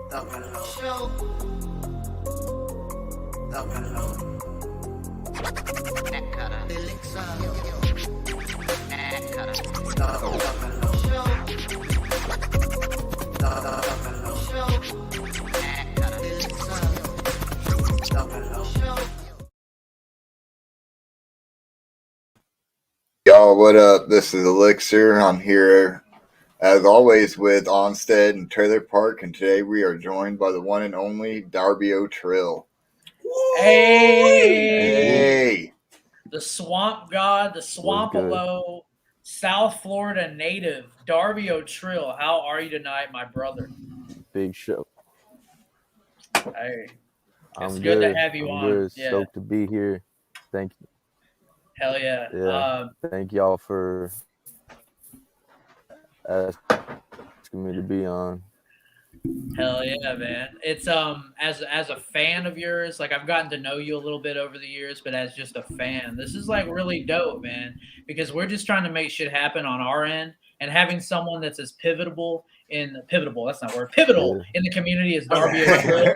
Thuggalo Show. Thuggalo Elixir. Thuggalo Show. Thuggalo Show. Elixir. Thuggalo Show. Y'all, what up? This is Elixir. I'm here, as always, with Onsted and Trailer Park, and today we are joined by the one and only Darby Trill. Hey! The swamp god, the Swampolo, South Florida native, Darby Trill. How are you tonight, my brother? Big show. Hey, I'm good to have you on. Good. Yeah. Stoked to be here. Thank you. Hell yeah. Thank y'all for asking me to be on. Hell yeah, man. It's as a fan of yours, like I've gotten to know you a little bit over the years, but as just a fan, this is like really dope, man, because we're just trying to make shit happen on our end, and having someone that's as pivotal in the community as Darby Trill.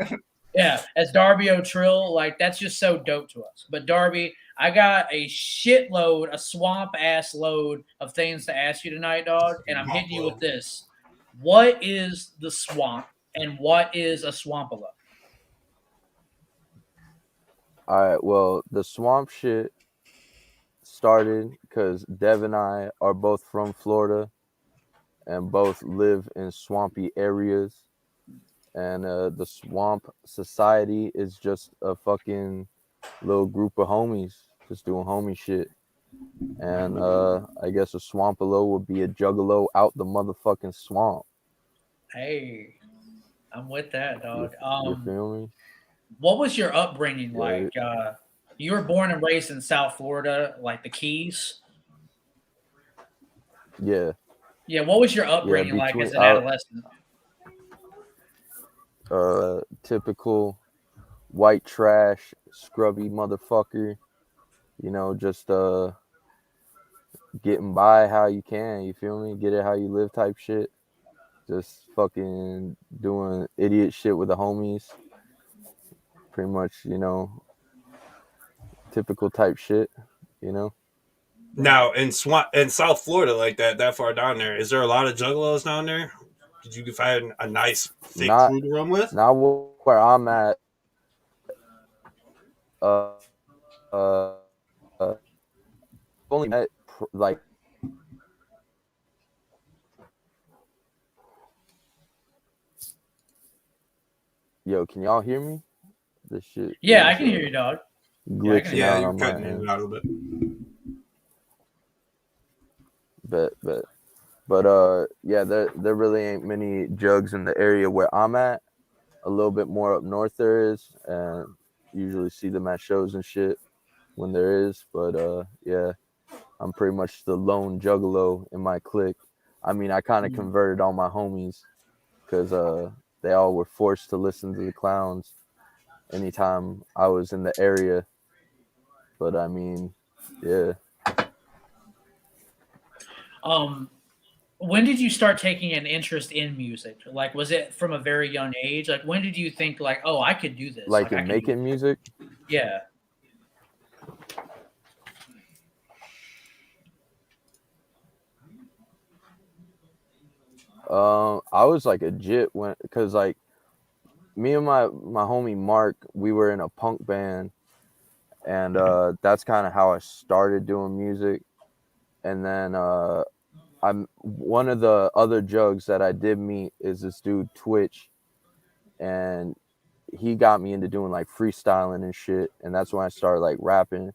Yeah, as Darby Trill, like that's just so dope to us. But Darby, I got a shitload, a swamp ass load of things to ask you tonight, dog, and I'm hitting you with this. What is the swamp, and what is a Swampolo? All right, well, the swamp shit started because Dev and I are both from Florida and both live in swampy areas. And the swamp society is just a fucking little group of homies just doing homie shit. And I guess a Swampolo would be a Juggalo out the motherfucking swamp. Hey, I'm with that, dog. You feel me? What was your upbringing like? You were born and raised in South Florida, like the Keys? Yeah. Yeah, what was your upbringing like as an adolescent? Typical white trash, scrubby motherfucker. You know, just getting by how you can, you feel me? Get it how you live type shit. Just fucking doing idiot shit with the homies. Pretty much, you know, typical type shit, you know? Now, in South Florida, like that far down there, is there a lot of juggalos down there? Did you find a nice thick crew to run with? Not where I'm at. Only met like yo, can y'all hear me? This shit. Yeah, I can hear you, dog. Glitching out you're on cutting my in end. and out a bit. But yeah, there really ain't many jugs in the area where I'm at. A little bit more up north there is, and usually see them at shows and shit when there is. But yeah, I'm pretty much the lone juggalo in my clique. I mean, I kind of converted all my homies because they all were forced to listen to the clowns anytime I was in the area. But I mean, yeah. When did you start taking an interest in music? Like, was it from a very young age? Like, when did you think, like, oh, I could do this? Like in making music? Yeah. I was like a jit because like me and my homie Mark, we were in a punk band, and that's kind of how I started doing music. And then I'm one of the other jugs that I did meet is this dude Twitch, and he got me into doing like freestyling and shit, and that's when I started like rapping.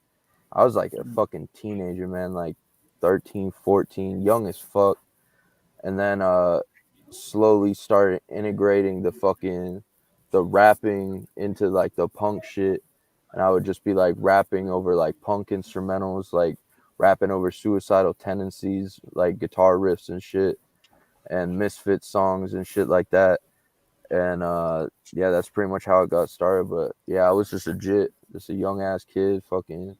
I was like a fucking teenager, man, like 13, 14, young as fuck. And then slowly started integrating the rapping into like the punk shit. And I would just be like rapping over like punk instrumentals, like rapping over Suicidal Tendencies, like guitar riffs and shit, and Misfit songs and shit like that. And yeah, that's pretty much how it got started. But yeah, I was just a young ass kid, fucking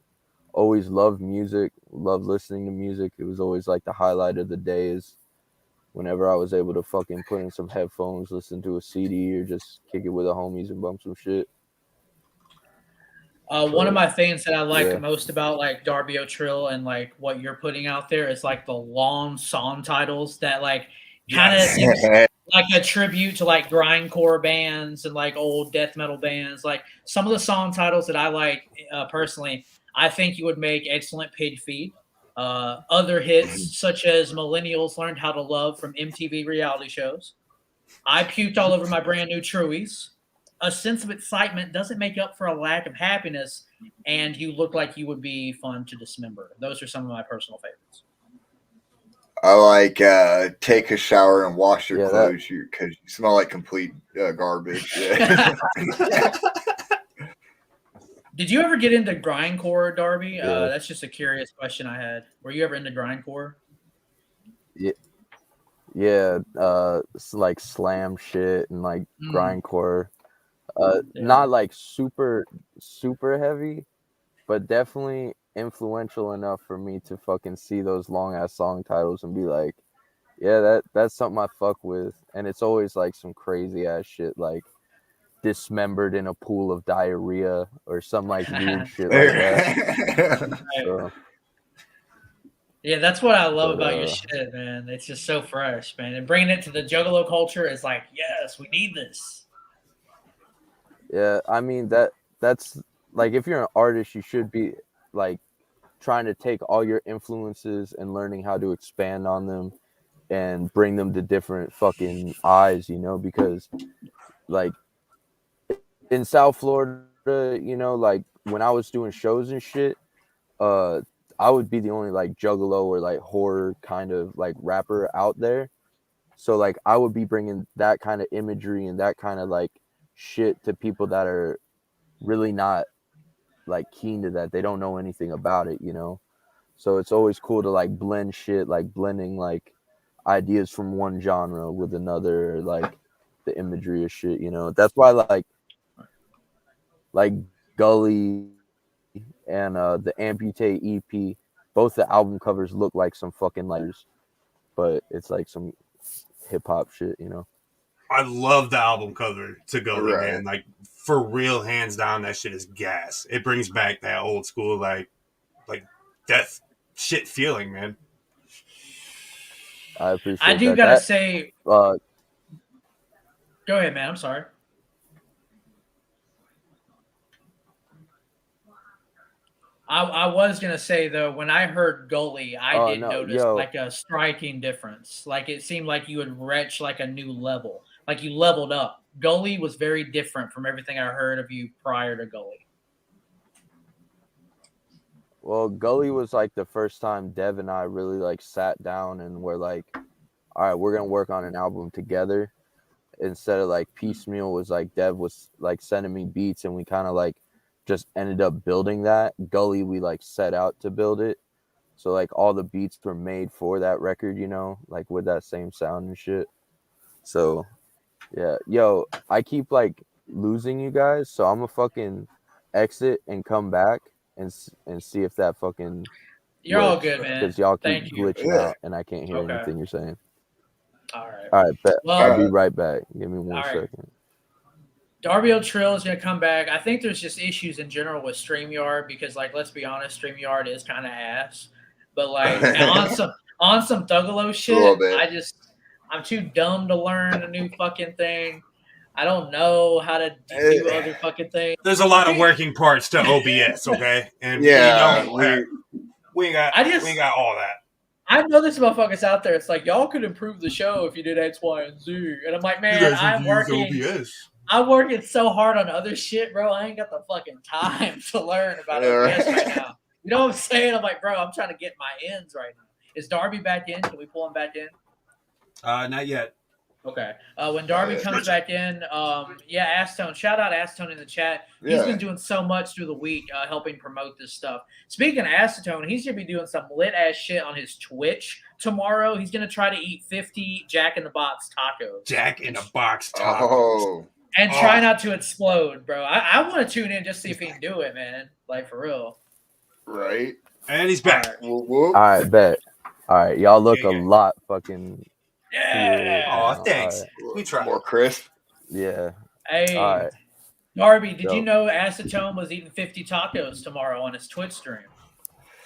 always loved music, love listening to music. It was always like the highlight of the days whenever I was able to fucking put in some headphones, listen to a CD, or just kick it with the homies and bump some shit. One of my things that I like Yeah. most about like Darby Trill and like what you're putting out there is like the long song titles that like kind of Yes. like a tribute to like grindcore bands and like old death metal bands. Like some of the song titles that I like personally, I think you would make excellent pig feed. Other hits such as Millennials Learned How to Love from MTV reality shows. I puked all over my brand new Truies. A sense of excitement doesn't make up for a lack of happiness, and you look like you would be fun to dismember. Those are some of my personal favorites. I like take a shower and wash your Yeah, clothes because you smell like complete garbage. Yeah. Did you ever get into grindcore, Darby? Yeah. That's just a curious question I had. Were you ever into grindcore? Yeah, it's like slam shit and like grindcore. Yeah. Not like super heavy, but definitely influential enough for me to fucking see those long ass song titles and be like, yeah, that's something I fuck with. And it's always like some crazy ass shit like dismembered in a pool of diarrhea or some like weird shit like that. So, yeah, that's what I love about your shit, man. It's just so fresh, man. And bringing it to the Juggalo culture is like, yes, we need this. yeah, I mean that's like if you're an artist, you should be like trying to take all your influences and learning how to expand on them and bring them to different fucking eyes, you know, because like in South Florida, you know, like when I was doing shows and shit, I would be the only like juggalo or like horror kind of like rapper out there. So like I would be bringing that kind of imagery and that kind of like shit to people that are really not like keen to that. They don't know anything about it, you know? So it's always cool to like blend shit, like blending like ideas from one genre with another, like the imagery of shit, you know? That's why like Gully and the Amputate EP, both the album covers look like some fucking letters, but it's like some hip hop shit, you know? I love the album cover to Gully, Right. man. Like for real, hands down, that shit is gas. It brings back that old school like death shit feeling, man. I appreciate I do that. gotta say, Go ahead, man. I'm sorry. I was gonna say though, when I heard Gully, I did notice like a striking difference. Like it seemed like you had reached like a new level, like you leveled up. Gully was very different from everything I heard of you prior to Gully. Well, Gully was like the first time Dev and I really like sat down and were like, all right, we're gonna work on an album together. Instead of like piecemeal, was like Dev was like sending me beats and we kind of like just ended up building that. Gully, we like set out to build it. So like all the beats were made for that record, you know, like with that same sound and shit. So yeah, yo, I keep like losing you guys, so I'm gonna fucking exit and come back and see if that fucking You're all good, man. Because y'all keep Thank you. glitching out and I can't hear anything you're saying. All right. All right, bet. Well, I'll be right back. Give me one all right. second. Darby Trill is going to come back. I think there's just issues in general with StreamYard because, like, let's be honest, StreamYard is kind of ass. But like on some Thuggalo shit, I'm too dumb to learn a new fucking thing. I don't know how to do other fucking things. There's a lot of working parts to OBS, okay? And yeah, we ain't got all that. I know there's motherfuckers out there. It's like, y'all could improve the show if you did X, Y, and Z. And I'm like, man, I'm working so hard on other shit, bro. I ain't got the fucking time to learn about OBS right now. You know what I'm saying? I'm like, bro, I'm trying to get my ends right now. Is Darby back in? Can we pull him back in? Not yet. Okay. When Darby comes back in, Acetone. Shout out Acetone in the chat. He's been doing so much through the week helping promote this stuff. Speaking of Acetone, he's going to be doing some lit-ass shit on his Twitch tomorrow. He's going to try to eat 50 Jack in the Box tacos. Jack in the Box tacos. Oh. And try not to explode, bro. I want to tune in just see if he can do it, man. Like, for real. Right. And he's back. Whoop, whoop. All right, bet. All right, y'all look Yeah, a yeah. lot fucking Yeah. Aw, now. thanks. All right. We try. More crisp. Yeah. Hey, All right. Darby, did you So- know Acetone was eating 50 tacos tomorrow on his Twitch stream?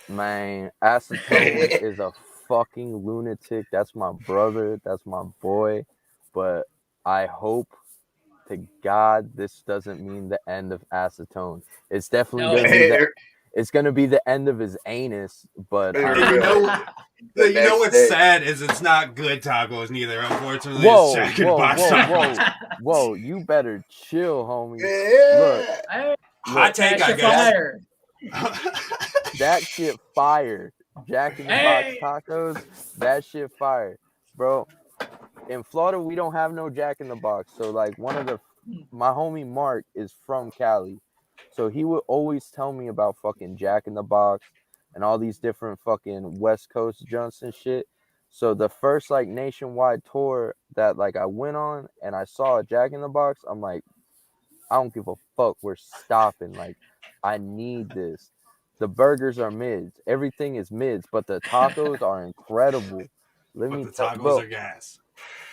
Man, Acetone is a fucking lunatic. That's my brother. That's my boy. But I hope to God this doesn't mean the end of Acetone. It's definitely No. gonna be it's gonna be the end of his anus. But There And we you go. know, The you know next what's day. sad is it's not good tacos neither. Unfortunately, whoa, it's Jack in the whoa, Box whoa, tacos. whoa, whoa! You better chill, homie. Yeah. Hey, Hot take, I Passion guess. fire. That shit fire. Jack in the Hey. Box tacos, that shit fire, bro. In Florida, we don't have no Jack in the Box. So like my homie Mark is from Cali, so he would always tell me about fucking Jack in the Box and all these different fucking West Coast junks and shit. So the first like nationwide tour that like I went on and I saw a Jack in the Box, I'm like, I don't give a fuck. We're stopping. Like, I need this. The burgers are mids. Everything is mids, but the tacos are incredible. Let But me the tell tacos bro. are gas.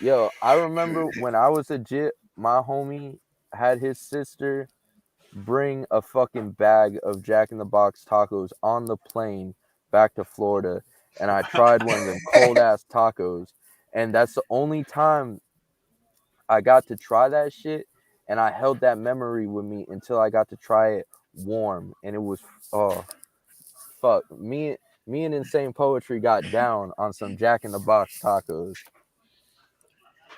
Yo, I remember when I was a jit, my homie had his sister bring a fucking bag of Jack in the Box tacos on the plane back to Florida, and I tried one of them cold ass tacos, and that's the only time I got to try that shit, and I held that memory with me until I got to try it warm, and it was fuck me and Insane Poetry got down on some Jack in the Box tacos.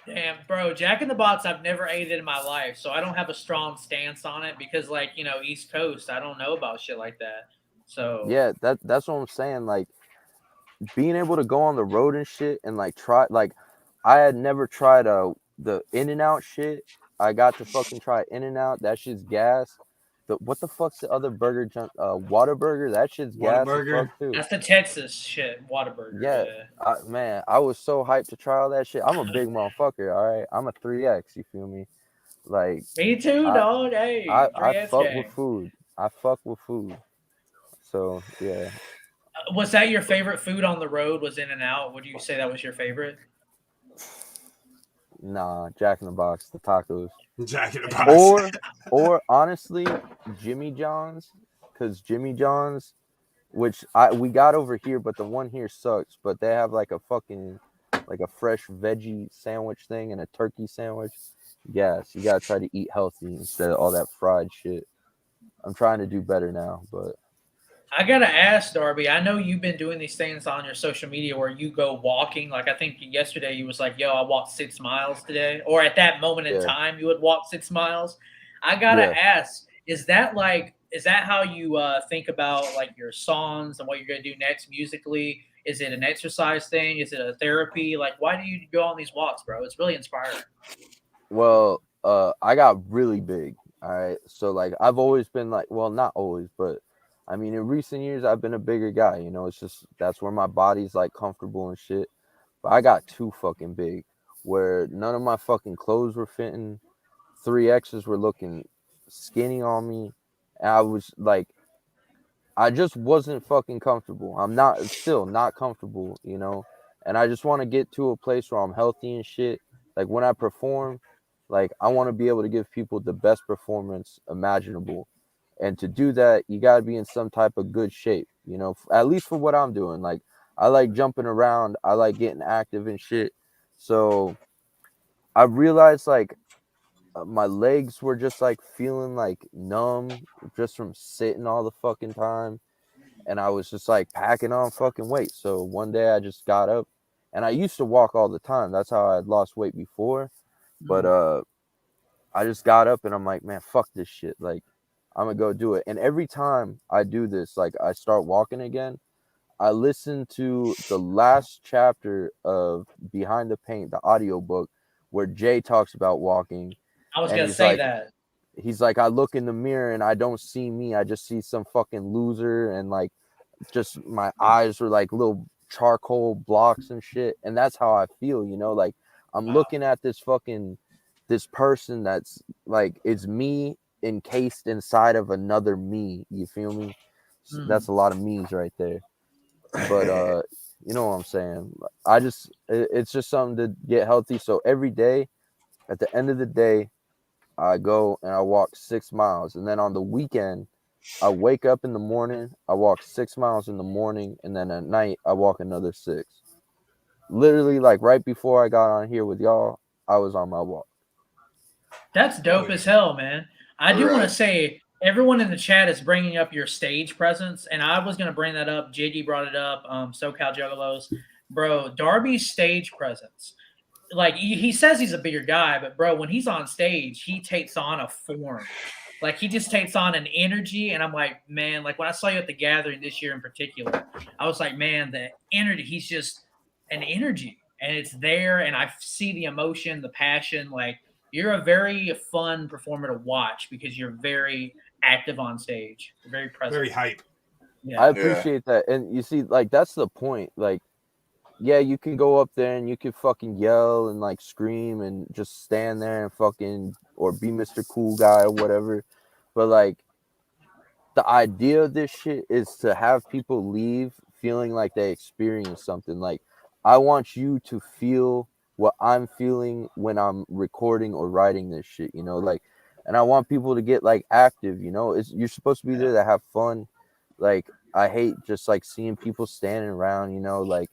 Damn, bro, Jack in the Box, I've never ate it in my life, so I don't have a strong stance on it because, like, you know, East Coast, I don't know about shit like that. So Yeah, that's what I'm saying. Like, being able to go on the road and shit and like try, like, I had never tried the In-N-Out shit. I got to fucking try In-N-Out. That shit's gas. What the fuck's the other burger junk? Whataburger. That shit's gas as Whataburger? fuck too. that's the Texas shit, Whataburger. Yeah, man, I was so hyped to try all that shit. I'm a big motherfucker, all right? I'm a 3X, you feel me? Like, Me too, dog. Hey, I 3S fuck gang. with food. I fuck with food. So, yeah. Was that your favorite food on the road? Was In-N-Out? Would you say that was your favorite? Nah, Jack in the Box, the tacos. Jack in the Box. Or honestly, Jimmy John's, because Jimmy John's, which we got over here, but the one here sucks. But they have like a fucking like a fresh veggie sandwich thing and a turkey sandwich. Yes, you gotta try to eat healthy instead of all that fried shit. I'm trying to do better now, but I gotta ask, Darby. I know you've been doing these things on your social media where you go walking. Like I think yesterday you was like, "Yo, I walked 6 miles today," or at that moment in time you would walk 6 miles. I gotta ask, is that how you think about like your songs and what you're gonna do next musically? Is it an exercise thing? Is it a therapy? Like, why do you go on these walks, bro? It's really inspiring. well, I got really big. All right, so like I've always been like, well, not always, but I mean, in recent years, I've been a bigger guy. You know, it's just that's where my body's like comfortable and shit. But I got too fucking big, where none of my fucking clothes were fitting. 3X's were looking skinny on me. And I was like, I just wasn't fucking comfortable. I'm still not comfortable, you know. And I just want to get to a place where I'm healthy and shit. Like when I perform, like I want to be able to give people the best performance imaginable. And to do that, you got to be in some type of good shape, you know, at least for what I'm doing. Like, I like jumping around. I like getting active and shit. So I realized, like, my legs were just, like, feeling, like, numb just from sitting all the fucking time. And I was just, like, packing on fucking weight. So one day I just got up. And I used to walk all the time. That's how I had lost weight before. But I just got up and I'm like, man, fuck this shit. Like, I'm gonna go do it. And every time I do this, like I start walking again, I listen to the last chapter of Behind the Paint, the audiobook, where Jay talks about walking. I was gonna say that. He's like, I look in the mirror and I don't see me. I just see some fucking loser, and like just my eyes are like little charcoal blocks and shit. And that's how I feel, you know, like I'm looking at this person that's like, it's me encased inside of another me, you feel me? that's a lot of me's right there. But you know what I'm saying? It's just something to get healthy. So every day, at the end of the day, I go and I walk 6 miles, and then on the weekend, I wake up in the morning, I walk 6 miles in the morning, and then at night I walk another 6. Literally, like right before I got on here with y'all, I was on my walk. That's dope as hell, man. I do want to Right. say everyone in the chat is bringing up your stage presence, and I was going to bring that up. Jiggy brought it up. SoCal Juggalos, bro. Darby's stage presence. Like he says he's a bigger guy, but bro, when he's on stage, he takes on a form. Like he just takes on an energy, and I'm like, man. Like when I saw you at the gathering this year in particular, I was like, man, the energy. He's just an energy, and it's there, and I see the emotion, the passion. Like you're a very fun performer to watch because you're very active on stage, you're very present, Very hype. Yeah, I appreciate that, and you see, like that's the point. Like, yeah, you can go up there and you can fucking yell and like scream and just stand there and fucking or be Mr. Cool Guy or whatever. But like the idea of this shit is to have people leave feeling like they experienced something. Like I want you to feel what I'm feeling when I'm recording or writing this shit, you know, like, and I want people to get like active, you know, you're supposed to be there to have fun. Like I hate just like seeing people standing around, you know, like,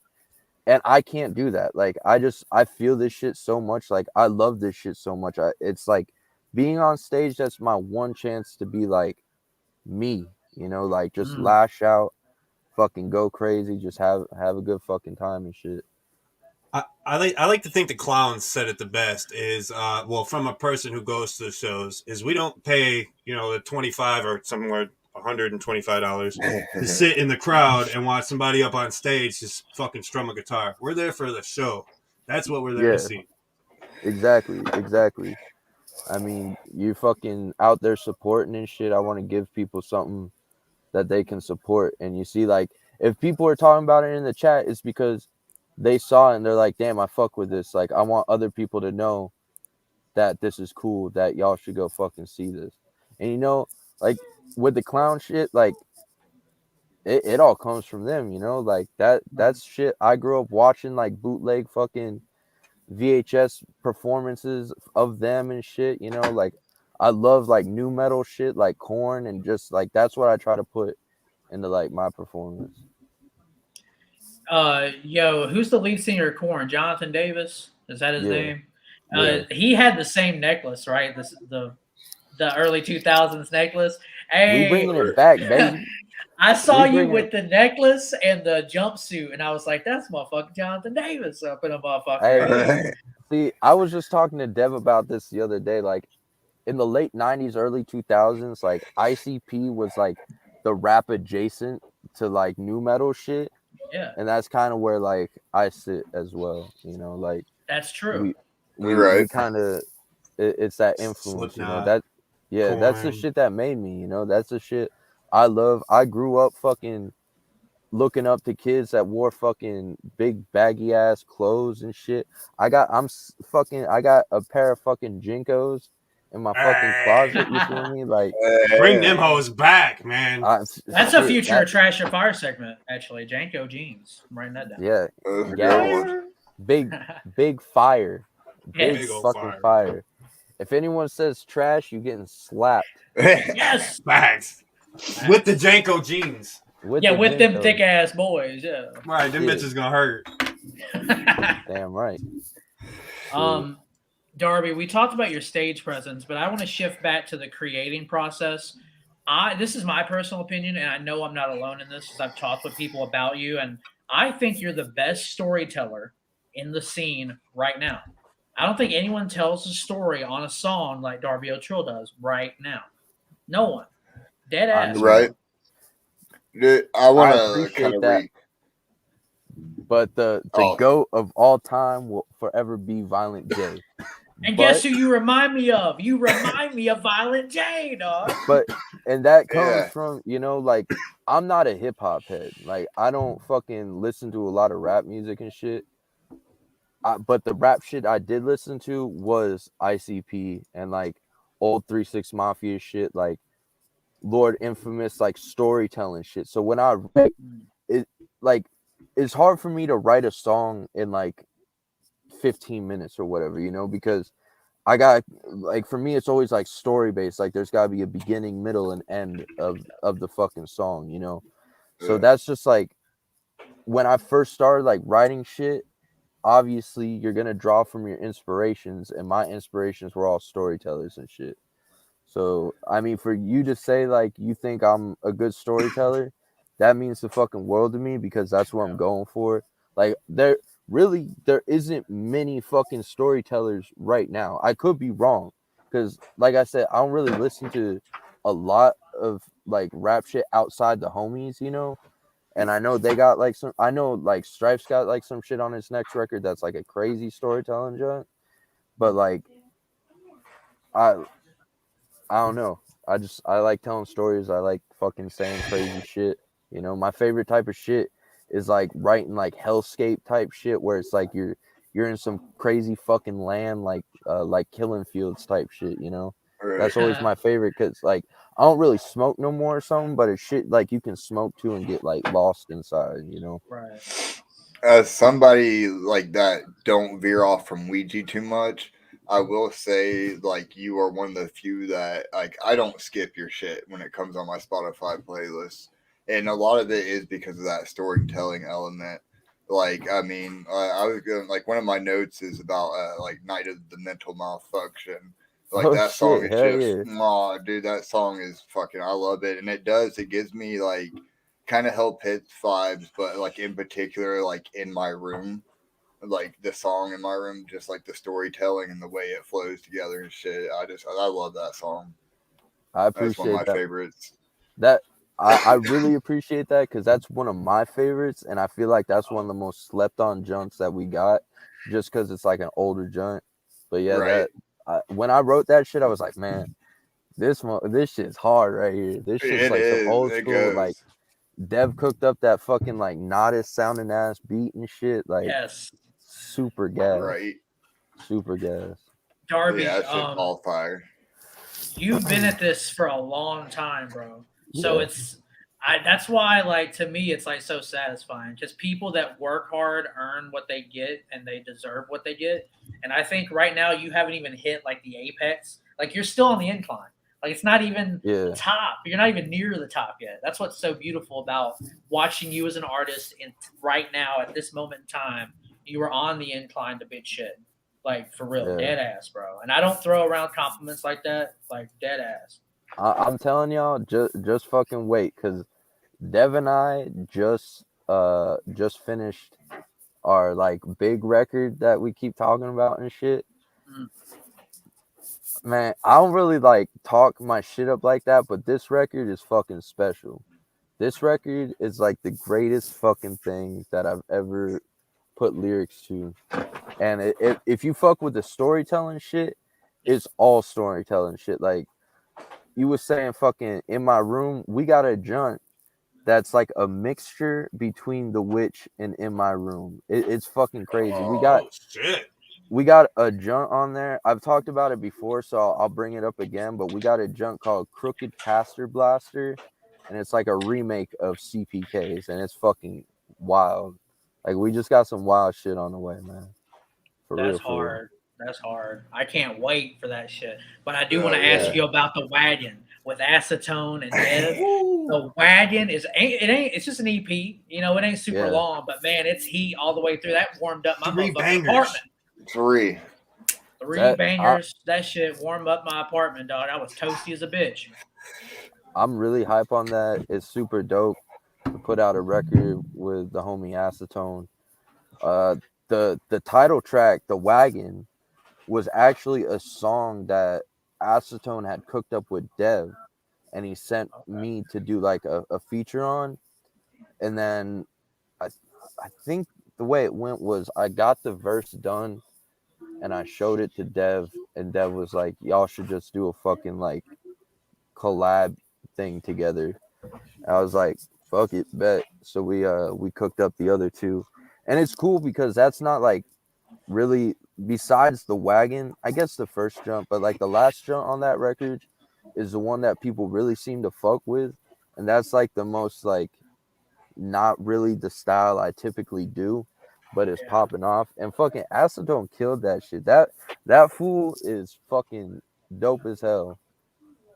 and I can't do that. Like I feel this shit so much. Like I love this shit so much. It's like being on stage. That's my one chance to be like me, you know, like just lash out, fucking go crazy, just have a good fucking time and shit. I like to think the clowns said it the best is well, from a person who goes to the shows, is we don't pay, you know, the $25 or somewhere $125 to sit in the crowd and watch somebody up on stage just fucking strum a guitar. We're there for the show. That's what we're there to see. Exactly. I mean, you fucking out there supporting and shit. I want to give people something that they can support. And you see, like, if people are talking about it in the chat, it's because they saw it and they're like, damn, I fuck with this. Like, I want other people to know that this is cool, that y'all should go fucking see this. And you know, like with the clown shit, like it all comes from them, you know, like that's shit. I grew up watching like bootleg fucking VHS performances of them and shit, you know, like I love like new metal shit like Korn, and just like that's what I try to put into like my performance. Yo, who's the lead singer of Korn? Jonathan Davis? Is that his name? He had the same necklace, right? The early 2000s necklace. Hey, we bringing it back, baby. I saw you with the necklace and the jumpsuit, and I was like, that's motherfucking Jonathan Davis up in a motherfucker. Hey, see, I was just talking to Dev about this the other day. Like, in the late 90s, early 2000s, like, ICP was, like, the rap adjacent to, like, new metal shit. Yeah. And that's kind of where, like, I sit as well, you know? Like, that's true. We kind of, it's that influence, Slipknot, you know? Korn. That's the shit that made me, you know? That's the shit I love. I grew up fucking looking up to kids that wore fucking big baggy ass clothes and shit. I got a pair of fucking Jinkos in my fucking closet. You feel me? Like, bring them hoes back, man. That's a future Trash or Fire segment, actually. Janko jeans. I'm writing that down. Yeah. Big fire. Big fucking fire. If anyone says trash, you getting slapped. Yes, facts. With the Janko jeans. With them thick ass boys. Yeah. Right, them bitches gonna hurt. Damn right. Darby, we talked about your stage presence, but I want to shift back to the creating process. This is my personal opinion, and I know I'm not alone in this because I've talked with people about you, and I think you're the best storyteller in the scene right now. I don't think anyone tells a story on a song like Darby Trill does right now. No one. Dead ass. Right. Dude, I want to kind of that. But the GOAT of all time will forever be Violent J. And guess who you remind me of? You remind me of Violent J, dog. And that comes from, you know, like, I'm not a hip hop head. Like, I don't fucking listen to a lot of rap music and shit. But the rap shit I did listen to was ICP and like old 3 6 Mafia shit, like Lord Infamous like storytelling shit. So when I write it, like it's hard for me to write a song in like 15 minutes or whatever, you know, because I got like for me it's always like story based. Like there's gotta be a beginning, middle, and end of the fucking song, you know. So that's just like when I first started like writing shit, obviously you're gonna draw from your inspirations, and my inspirations were all storytellers and shit. So I mean, for you to say like you think I'm a good storyteller, that means the fucking world to me, because that's what I'm going for. Like there isn't many fucking storytellers right now. I could be wrong, because like I said, I don't really listen to a lot of like rap shit outside the homies, you know. And I know they got like some. I know like Stripes got like some shit on his next record that's like a crazy storytelling joint. But like, I don't know. I like telling stories. I like fucking saying crazy shit. You know, my favorite type of shit is like writing like hellscape type shit where it's like you're in some crazy fucking land like Killing Fields type shit. You know, that's always my favorite, because like I don't really smoke no more or something, but it's shit like you can smoke to and get like lost inside. You know, Right. As somebody like that, don't veer off from Ouija too much. I will say, like, you are one of the few that, like, I don't skip your shit when it comes on my Spotify playlist. And a lot of it is because of that storytelling element. Like, I mean, I was going, like, one of my notes is about, like, Night of the Mental Malfunction. Like, that song is hell just, yeah. aw, dude, that song is fucking, I love it. And it gives me, like, kind of help hit vibes, but, like, in particular, like, in my room. Like the song in my room, just like the storytelling and the way it flows together and shit. I love that song. I That's one of appreciate my that. favorites. That I really appreciate that, because that's one of my favorites, and I feel like that's one of the most slept on junks that we got, just because it's like an older junk. But yeah, Right. when I wrote that shit, I was like, man, this shit's hard right here. This shit's It like some is. old It school, like goes. Dev cooked up that fucking like Nodis sounding ass beat and shit, like Yes. super gas, Right. super gas. Darby, Yeah, that shit's all fire. you've been at this for a long time, bro. So Yeah. that's why, like, to me, it's like so satisfying. Just people that work hard earn what they get, and they deserve what they get. And I think right now you haven't even hit like the apex. Like you're still on the incline. Like it's not even the Yeah. top. You're not even near the top yet. That's what's so beautiful about watching you as an artist. And right now, at this moment in time, you are on the incline to big shit. Like for real, Yeah. dead ass, bro. And I don't throw around compliments like that. Like dead ass. I'm telling y'all, just fucking wait, because Dev and I just finished our like big record that we keep talking about and shit. Mm. Man, I don't really like talk my shit up like that, but this record is fucking special. This record is like the greatest fucking thing that I've ever put lyrics to. And if you fuck with the storytelling shit, it's all storytelling shit. Like you was saying, fucking in my room, we got a joint that's like a mixture between The Witch and In My Room. It's fucking crazy. Oh shit! We got a junk on there. I've talked about it before, so I'll bring it up again. But we got a junk called Crooked Caster Blaster, and it's like a remake of CPKs, and it's fucking wild. Like we just got some wild shit on the way, man. For That's real, for real. hard. That's hard. I can't wait for that shit. But I do want Oh, to ask yeah. you about the Wagon with Acetone and Dev. The Wagon it's just an EP. You know, it ain't super Yeah. long, but man, it's heat all the way through. That warmed up my 3 motherfucking bangers. apartment. 3. Three bangers. That shit warmed up my apartment, dog. I was toasty as a bitch. I'm really hype on that. It's super dope to put out a record with the homie Acetone. The title track, The Wagon, was actually a song that Acetone had cooked up with Dev, and he sent me to do like a feature on. And then I think the way it went was I got the verse done and I showed it to Dev, and Dev was like, y'all should just do a fucking like collab thing together. I was like, fuck it, bet. So we cooked up the other two. And it's cool because that's not like really, besides the Wagon, I guess the first jump, but like the last jump on that record is the one that people really seem to fuck with, and that's like the most like not really the style I typically do, but it's popping off. And fucking Acetone killed that shit. That fool is fucking dope as hell.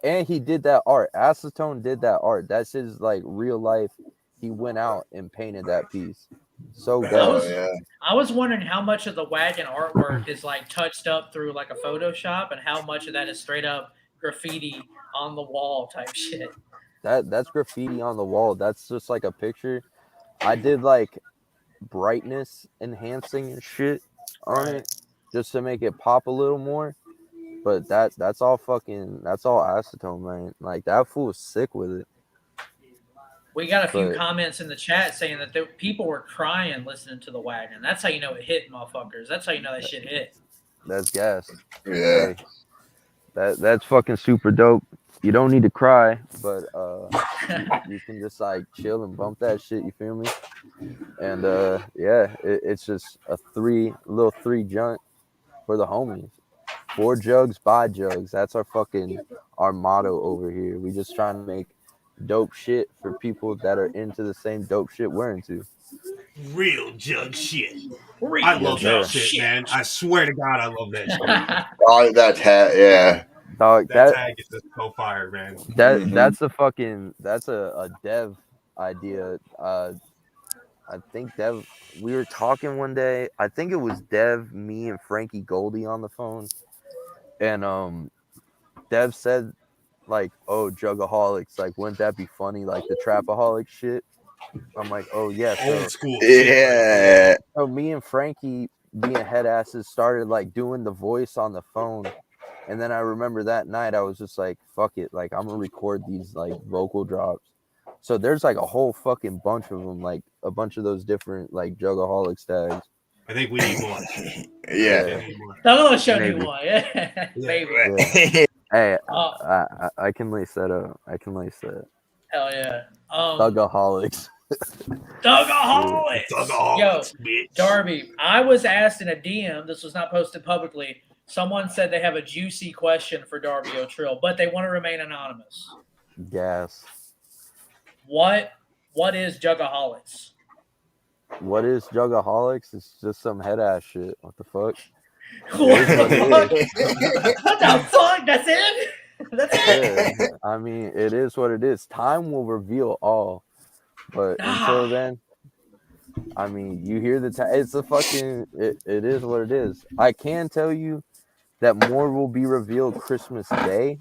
And he did that art. Acetone did that art. That's his like real life. He went out and painted that piece. So good. I was wondering how much of the Wagon artwork is like touched up through like a Photoshop, and how much of that is straight up graffiti on the wall type shit. That's graffiti on the wall. That's just like a picture. I did like brightness enhancing and shit on it just to make it pop a little more. But that's all Acetone, man. Like that fool is sick with it. We got a few comments in the chat saying that people were crying listening to the Wagon. That's how you know it hit, motherfuckers. That's how you know that shit hit. That's gas. Yeah. That's fucking super dope. You don't need to cry, but you can just like chill and bump that shit. You feel me? And it's just a little three junk for the homies. 4 jugs by jugs. That's our motto over here. We just trying to make dope shit for people that are into the same dope shit we're into. Real jug shit. I love that shit, man. I swear to God, I love that shit. Oh, that tag, yeah. Dog, that tag is just so fire, man. That's a dev idea. I think Dev, we were talking one day. I think it was Dev, me, and Frankie Goldie on the phone, and Dev said like, "Oh, Jugaholics, like, wouldn't that be funny? Like the Trapaholic shit." I'm like, "Oh yeah, old school." Yeah. So me and Frankie, being head asses, started like doing the voice on the phone. And then I remember that night I was just like, fuck it, like I'm gonna record these like vocal drops. So there's like a whole fucking bunch of them, like a bunch of those different like Jugaholics tags. I think we need more. Yeah. Thuggalo Show need one. Yeah, baby. Yeah. Hey, I can lace that up. Hell yeah. Thuggaholics. Thuggaholics. Yo, bitch. Darby, I was asked in a DM, this was not posted publicly. Someone said they have a juicy question for Darby Trill, but they want to remain anonymous. Yes. What is Jugaholics? What is Jugaholics? It's just some head ass shit. What the fuck? What the fuck? That's it? That's it? Yeah. I mean, it is what it is. Time will reveal all. But until then, I mean, you hear it's a fucking, it is what it is. I can tell you that more will be revealed Christmas Day.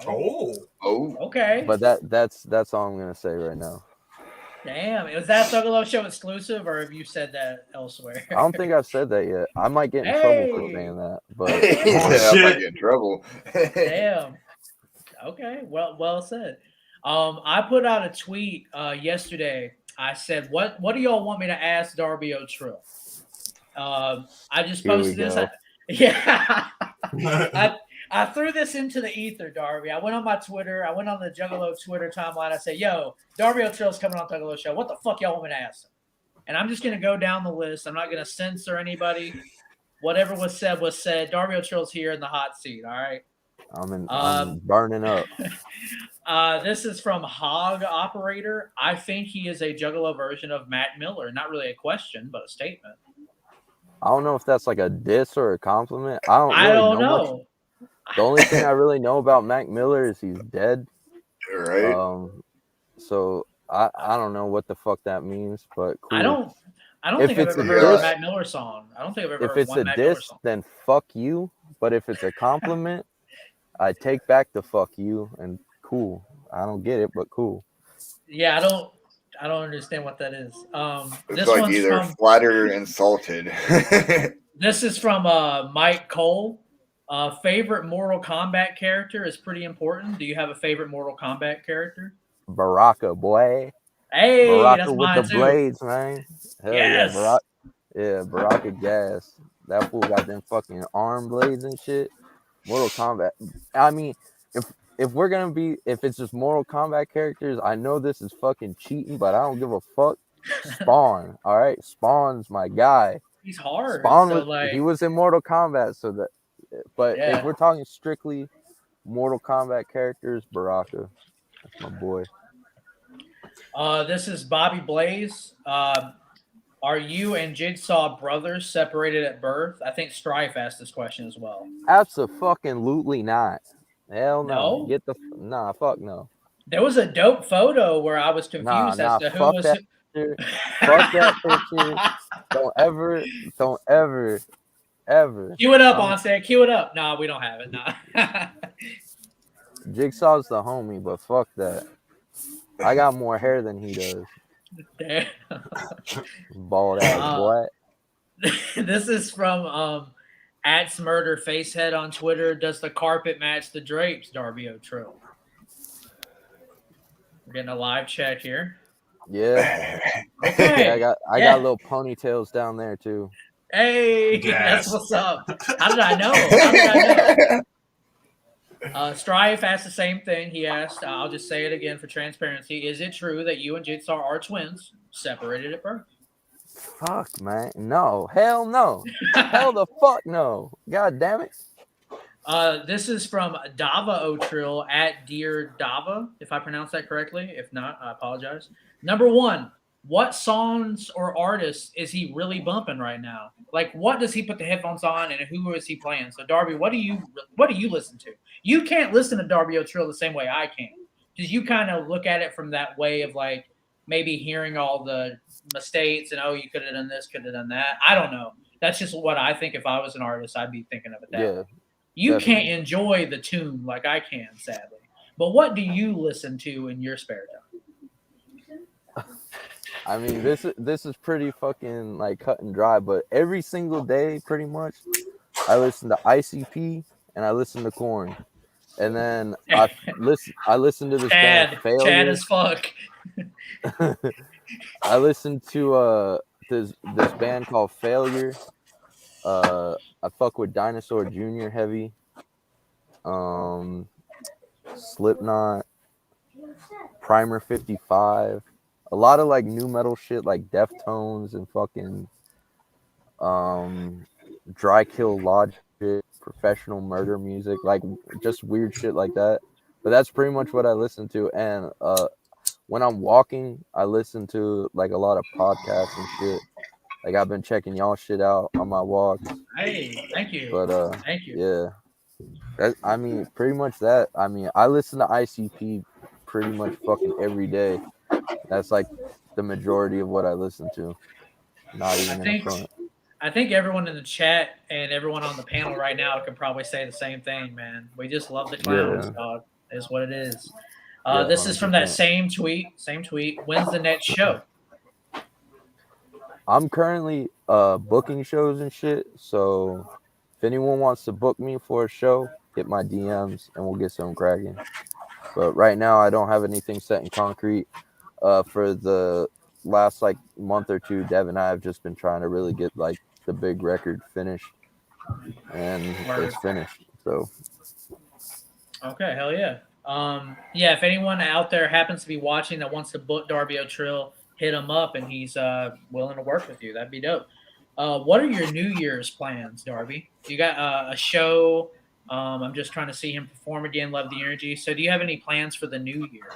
Oh. Okay. But that's all I'm gonna say right now. Damn, is that Thuggalo Show exclusive, or have you said that elsewhere? I don't think I've said that yet. I might get in trouble for saying that, but I might get in trouble. Damn. Okay, well said. I put out a tweet yesterday. I said, "What do y'all want me to ask Darby Trill?" I just posted this. I threw this into the ether, Darby. I went on my Twitter. I went on the Juggalo Twitter timeline. I said, "Yo, Darby Trill's coming on Thuggalo Show. What the fuck y'all want me to ask him?" And I'm just gonna go down the list. I'm not gonna censor anybody. Whatever was said was said. Darby Trill's here in the hot seat. All right. I'm burning up. This is from Hog Operator. I think he is a Juggalo version of Mac Miller. Not really a question, but a statement. I don't know if that's like a diss or a compliment. I don't know. Much. The only thing I really know about Mac Miller is he's dead. Right. So I don't know what the fuck that means, but cool. I don't think I've ever heard a Mac Miller song. I don't think I've ever heard one Mac Miller song. Then fuck you. But if it's a compliment, I take back the fuck you and cool. I don't get it, but cool. Yeah, I don't understand what that is. It's this like one's either flattered or insulted. This is from Mike Cole. Favorite Mortal Kombat character is pretty important. Do you have a favorite Mortal Kombat character? Baraka, boy. Hey, Baraka that's with mine the too. blades, man. Hell yes. Baraka gas. That fool got them fucking arm blades and shit. Mortal Kombat. I mean, if we're gonna be, if it's just Mortal Kombat characters, I know this is fucking cheating, but I don't give a fuck. Spawn, all right. Spawn's my guy. He's hard. Spawn he was in Mortal Kombat, so that. But if we're talking strictly Mortal Kombat characters, Baraka. That's my boy. This is Bobby Blaze. Are you and Jigsaw brothers separated at birth? I think Strife asked this question as well. Absolutely not. Hell no. No? Get the nah. Fuck no. There was a dope photo where I was confused as to who fuck was. That picture. Fuck that picture. Don't ever. Cue it up, Onsted. Cue it up. No, we don't have it. Nah. Jigsaw's the homie, but fuck that. I got more hair than he does. Damn. Bald ass boy. This is from @Murder Facehead on Twitter. Does the carpet match the drapes, Darby Trill? We're getting a live check here. Yeah. Okay. Yeah, I got little ponytails down there too. Hey, Yes. that's what's up. How did I know? Strife asked the same thing. He asked, I'll just say it again for transparency. Is it true that you and Jigsaw are twins, separated at birth? Fuck, man. No. Hell no. Hell the fuck no. God damn it. This is from Dava O'Trill @Dear Dava, if I pronounce that correctly. If not, I apologize. Number one, what songs or artists is he really bumping right now? Like, what does he put the headphones on, and who is he playing? So, Darby, what do you listen to? You can't listen to Darby O'Trill the same way I can, because you kind of look at it from that way of like maybe hearing all the mistakes and you could have done this, could have done that. I don't know. That's just what I think. If I was an artist, I'd be thinking of it that way. You definitely can't enjoy the tune like I can, sadly. But what do you listen to in your spare time? I mean, this is pretty fucking like cut and dry, but every single day, pretty much, I listen to ICP and I listen to Korn, and then I listen to this band Failure. Chad as fuck. I listen to this band called Failure. I fuck with Dinosaur Jr. heavy. Slipknot, Primer 55. A lot of like new metal shit like Deftones and fucking Dry Kill Logic, Professional Murder music, like just weird shit like that. But that's pretty much what I listen to. And when I'm walking, I listen to like a lot of podcasts and shit. Like I've been checking y'all shit out on my walks. Hey, thank you. But thank you. Yeah. I mean, pretty much that. I mean, I listen to ICP pretty much fucking every day. That's like the majority of what I listen to. Not even in front. I think everyone in the chat and everyone on the panel right now can probably say the same thing, man. We just love the clowns, dog. Is what it is. This is from that same tweet. When's the next show? I'm currently booking shows and shit. So if anyone wants to book me for a show, hit my DMs and we'll get some cracking. But right now, I don't have anything set in concrete. For the last like month or two, Dev and I have just been trying to really get like the big record finished, and it's finished. So okay, hell yeah. Yeah, if anyone out there happens to be watching that wants to book Darby O'Trill, hit him up and he's willing to work with you. That'd be dope. What are your New Year's plans, Darby? You got a show? I'm just trying to see him perform again. Love the energy. So do you have any plans for the new year?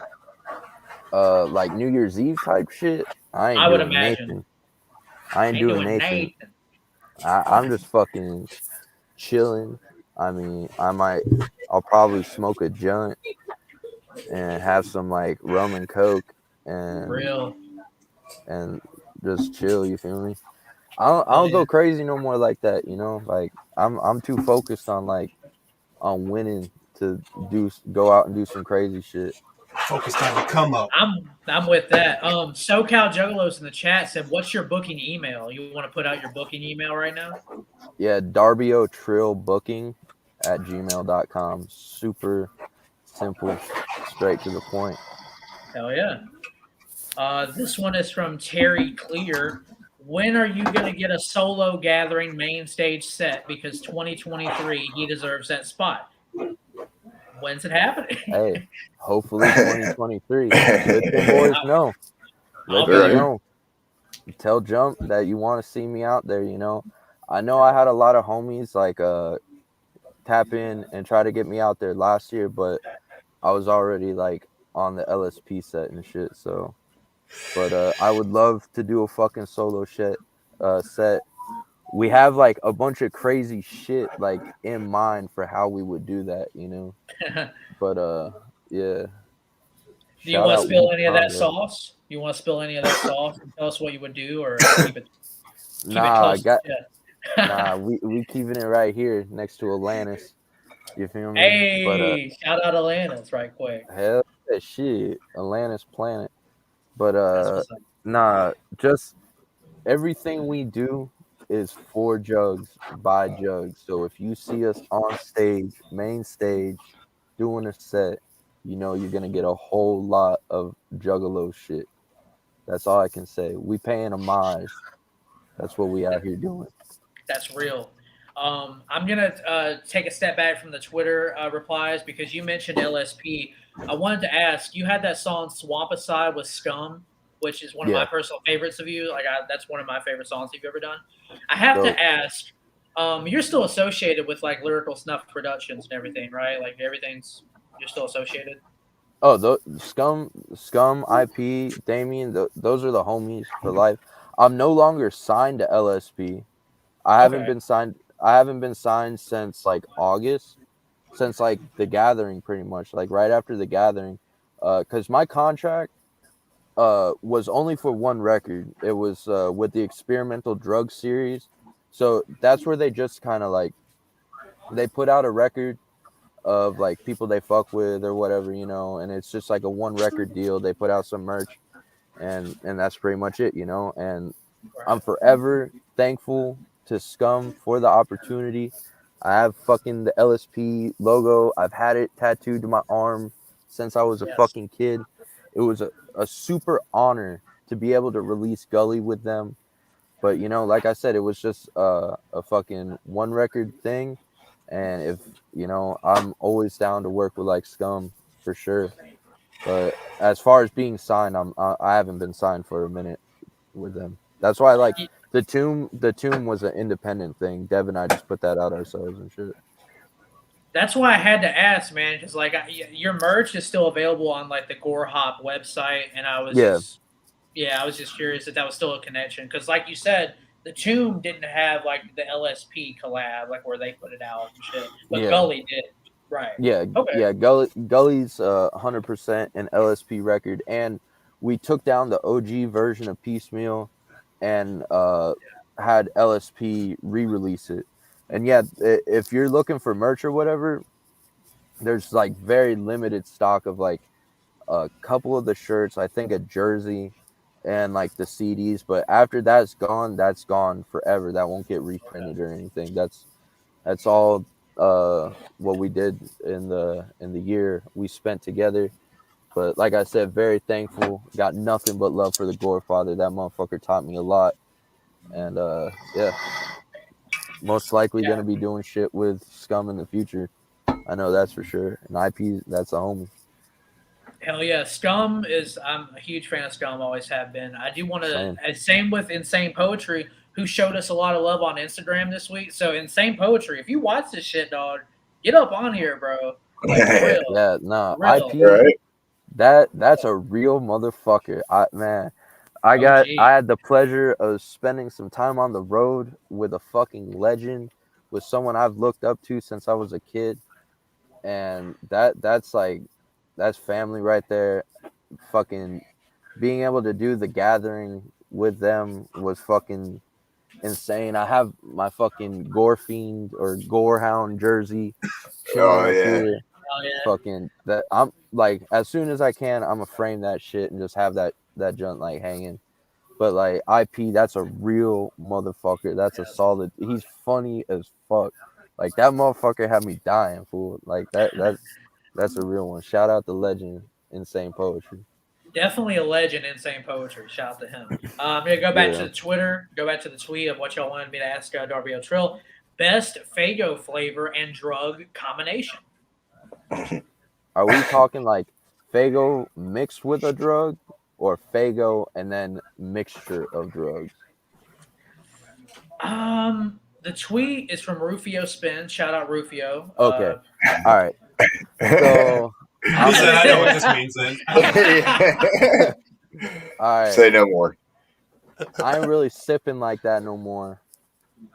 Like New Year's Eve type shit. I would imagine. I ain't doing Nathan. I'm just fucking chilling. I mean, I'll probably smoke a joint and have some like rum and coke and just chill. You feel me? I don't go crazy no more like that. You know, like I'm too focused on winning to go out and do some crazy shit. Focused on the come up. I'm with that. SoCal Juggalos in the chat said, "What's your booking email? You want to put out your booking email right now?" Yeah, DarbyOTrillBooking@gmail.com. Super simple, straight to the point. Hell yeah. This one is from Terry Clear. When are you going to get a solo gathering main stage set? Because 2023, he deserves that spot. When's it happening? Hey, hopefully 2023. Let the boys know. Let them know. Tell Jump that you want to see me out there, you know. I know I had a lot of homies like tap in and try to get me out there last year, but I was already like on the LSP set and shit. So, but I would love to do a fucking solo set. We have like a bunch of crazy shit like in mind for how we would do that, you know. But yeah. Do you want to spill any of that bro. sauce? You want to spill any of that sauce and tell us what you would do, or keep it Nah, close to the nah, we keeping it right here next to Atlantis. You feel me? Hey, But shout out Atlantis right quick. hell yeah, shit, Atlantis planet. But That's what's up. nah, just everything we do is for Jugs by Jugs. So if you see us on stage, main stage, doing a set, you know you're gonna get a whole lot of Juggalo shit. That's all I can say. We paying homage. That's what we out here doing. That's real. I'm gonna take a step back from the Twitter replies because you mentioned LSP. I wanted to ask. You had that song "Swampicide" with Scum, which is one of my personal favorites of you. Like that's one of my favorite songs you've ever done. I have to ask. You're still associated with like Lyrical Snuff Productions and everything, right? Like everything's you're still associated. Oh, Scum, IP, Damien, those are the homies for life. I'm no longer signed to LSP. I haven't been signed since like August, since like the Gathering, pretty much, like right after the Gathering, because my contract was only for one record. It was with the Experimental Drug series, so that's where they just kind of like they put out a record of like people they fuck with or whatever, you know, and it's just like a one record deal. They put out some merch, and that's pretty much it, you know. And I'm forever thankful to Scum for the opportunity. I have fucking the LSP logo. I've had it tattooed to my arm since I was a fucking kid. It was a super honor to be able to release Gully with them. But, you know, like I said, it was just a fucking one record thing. And if, you know, I'm always down to work with like Scum for sure. But as far as being signed, I haven't been signed for a minute with them. That's why like the tomb was an independent thing. Dev and I just put that out ourselves and shit. That's why I had to ask, man, because like your merch is still available on like the Gore Hop website, and I was I was just curious if that was still a connection because, like you said, the Tomb didn't have like the LSP collab, like where they put it out and shit, but Gully did, right? Yeah, yeah. Gully's 100% an LSP record, and we took down the OG version of Piecemeal and had LSP re-release it. And yeah, if you're looking for merch or whatever, there's like very limited stock of like a couple of the shirts, I think a jersey, and like the CDs. But after that's gone forever. That won't get reprinted or anything. That's all what we did in the year we spent together. But like I said, very thankful. Got nothing but love for the Gore Father. That motherfucker taught me a lot. And yeah, most likely gonna be doing shit with Scum in the future. I know that's for sure. And IP, that's a homie. Hell yeah, Scum is. I'm a huge fan of Scum. Always have been. I do want to. Same with Insane Poetry, who showed us a lot of love on Instagram this week. So Insane Poetry, if you watch this shit, dog, get up on here, bro. Like, for real. Yeah, no, real. IP. That's a real motherfucker. I had the pleasure of spending some time on the road with a fucking legend, with someone I've looked up to since I was a kid, and that's family right there. Fucking being able to do the Gathering with them was fucking insane. I have my fucking Gore Fiend or Gorehound jersey. Here. Fucking that. I'm like, as soon as I can, I'm gonna frame that shit and just have that junk like hanging. But like IP, that's a real motherfucker. That's a solid. He's funny as fuck. Like that motherfucker had me dying, fool. Like that's a real one. Shout out the legend, Insane Poetry. Definitely a legend, Insane Poetry. Shout out to him. I'm gonna go back to the Twitter. Go back to the tweet of what y'all wanted me to ask Darby Trill. Best Faygo flavor and drug combination. Are we talking like Faygo mixed with a drug, or Faygo and then mixture of drugs? The tweet is from Rufio Spin. Shout out Rufio. Okay. All right. So He said, I know what this means then. all right. Say no more. I ain't really sipping like that no more.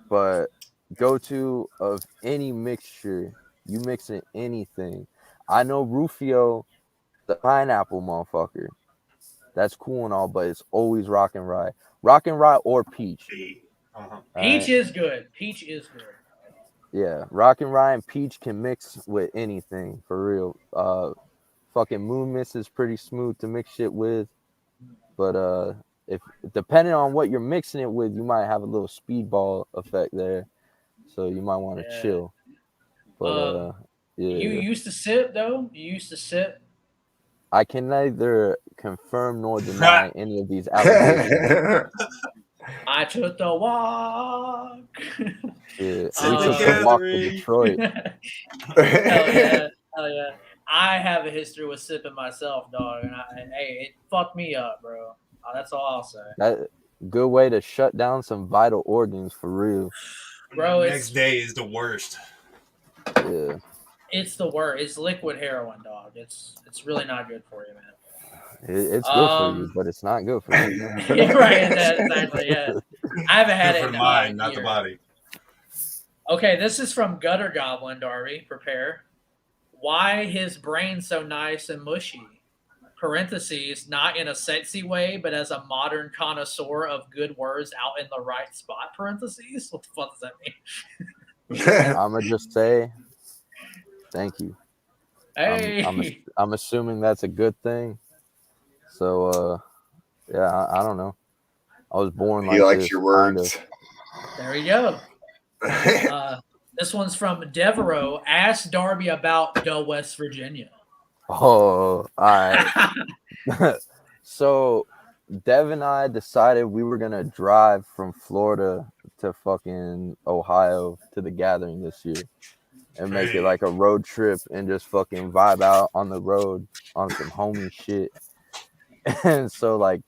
But go-to of any mixture, you mixing anything. I know Rufio, the pineapple motherfucker. That's cool and all, but it's always rock and rye. Rock and rye or peach. Uh-huh. Peach is good. Peach is good. Yeah, rock and rye and peach can mix with anything for real. Fucking moon mist is pretty smooth to mix shit with, but if depending on what you're mixing it with, you might have a little speedball effect there, so you might want to chill. But yeah, you used to sip though. You used to sip. I can neither confirm nor deny any of these allegations. I took the walk. Yeah, Oh, we took the walk to Detroit. Hell yeah. I have a history with sipping myself, dog, and hey, it fucked me up, bro. That's all I'll say. That good way to shut down some vital organs for real. Bro, Next day is the worst. Yeah. It's the worst. It's liquid heroin, dog. It's really not good for you, man. It's good for you, but it's not good for you. Yeah, right, exactly. Yeah, I haven't had Good it for in the a mind, not year. the body. Okay, this is from Gutter Goblin, Darby. Prepare. Why his brain so nice and mushy? Parentheses, not in a sexy way, but as a modern connoisseur of good words out in the right spot. Parentheses. What the fuck does that mean? I'm gonna just say, thank you. Hey, I'm assuming that's a good thing. So, yeah, I don't know. I was born like He likes this, your words. there you go. This one's from Devereaux. Ask Darby about the West Virginia. Oh, all right. So, Dev and I decided we were gonna drive from Florida to fucking Ohio to the gathering this year and make it like a road trip and just fucking vibe out on the road on some homie shit. And so like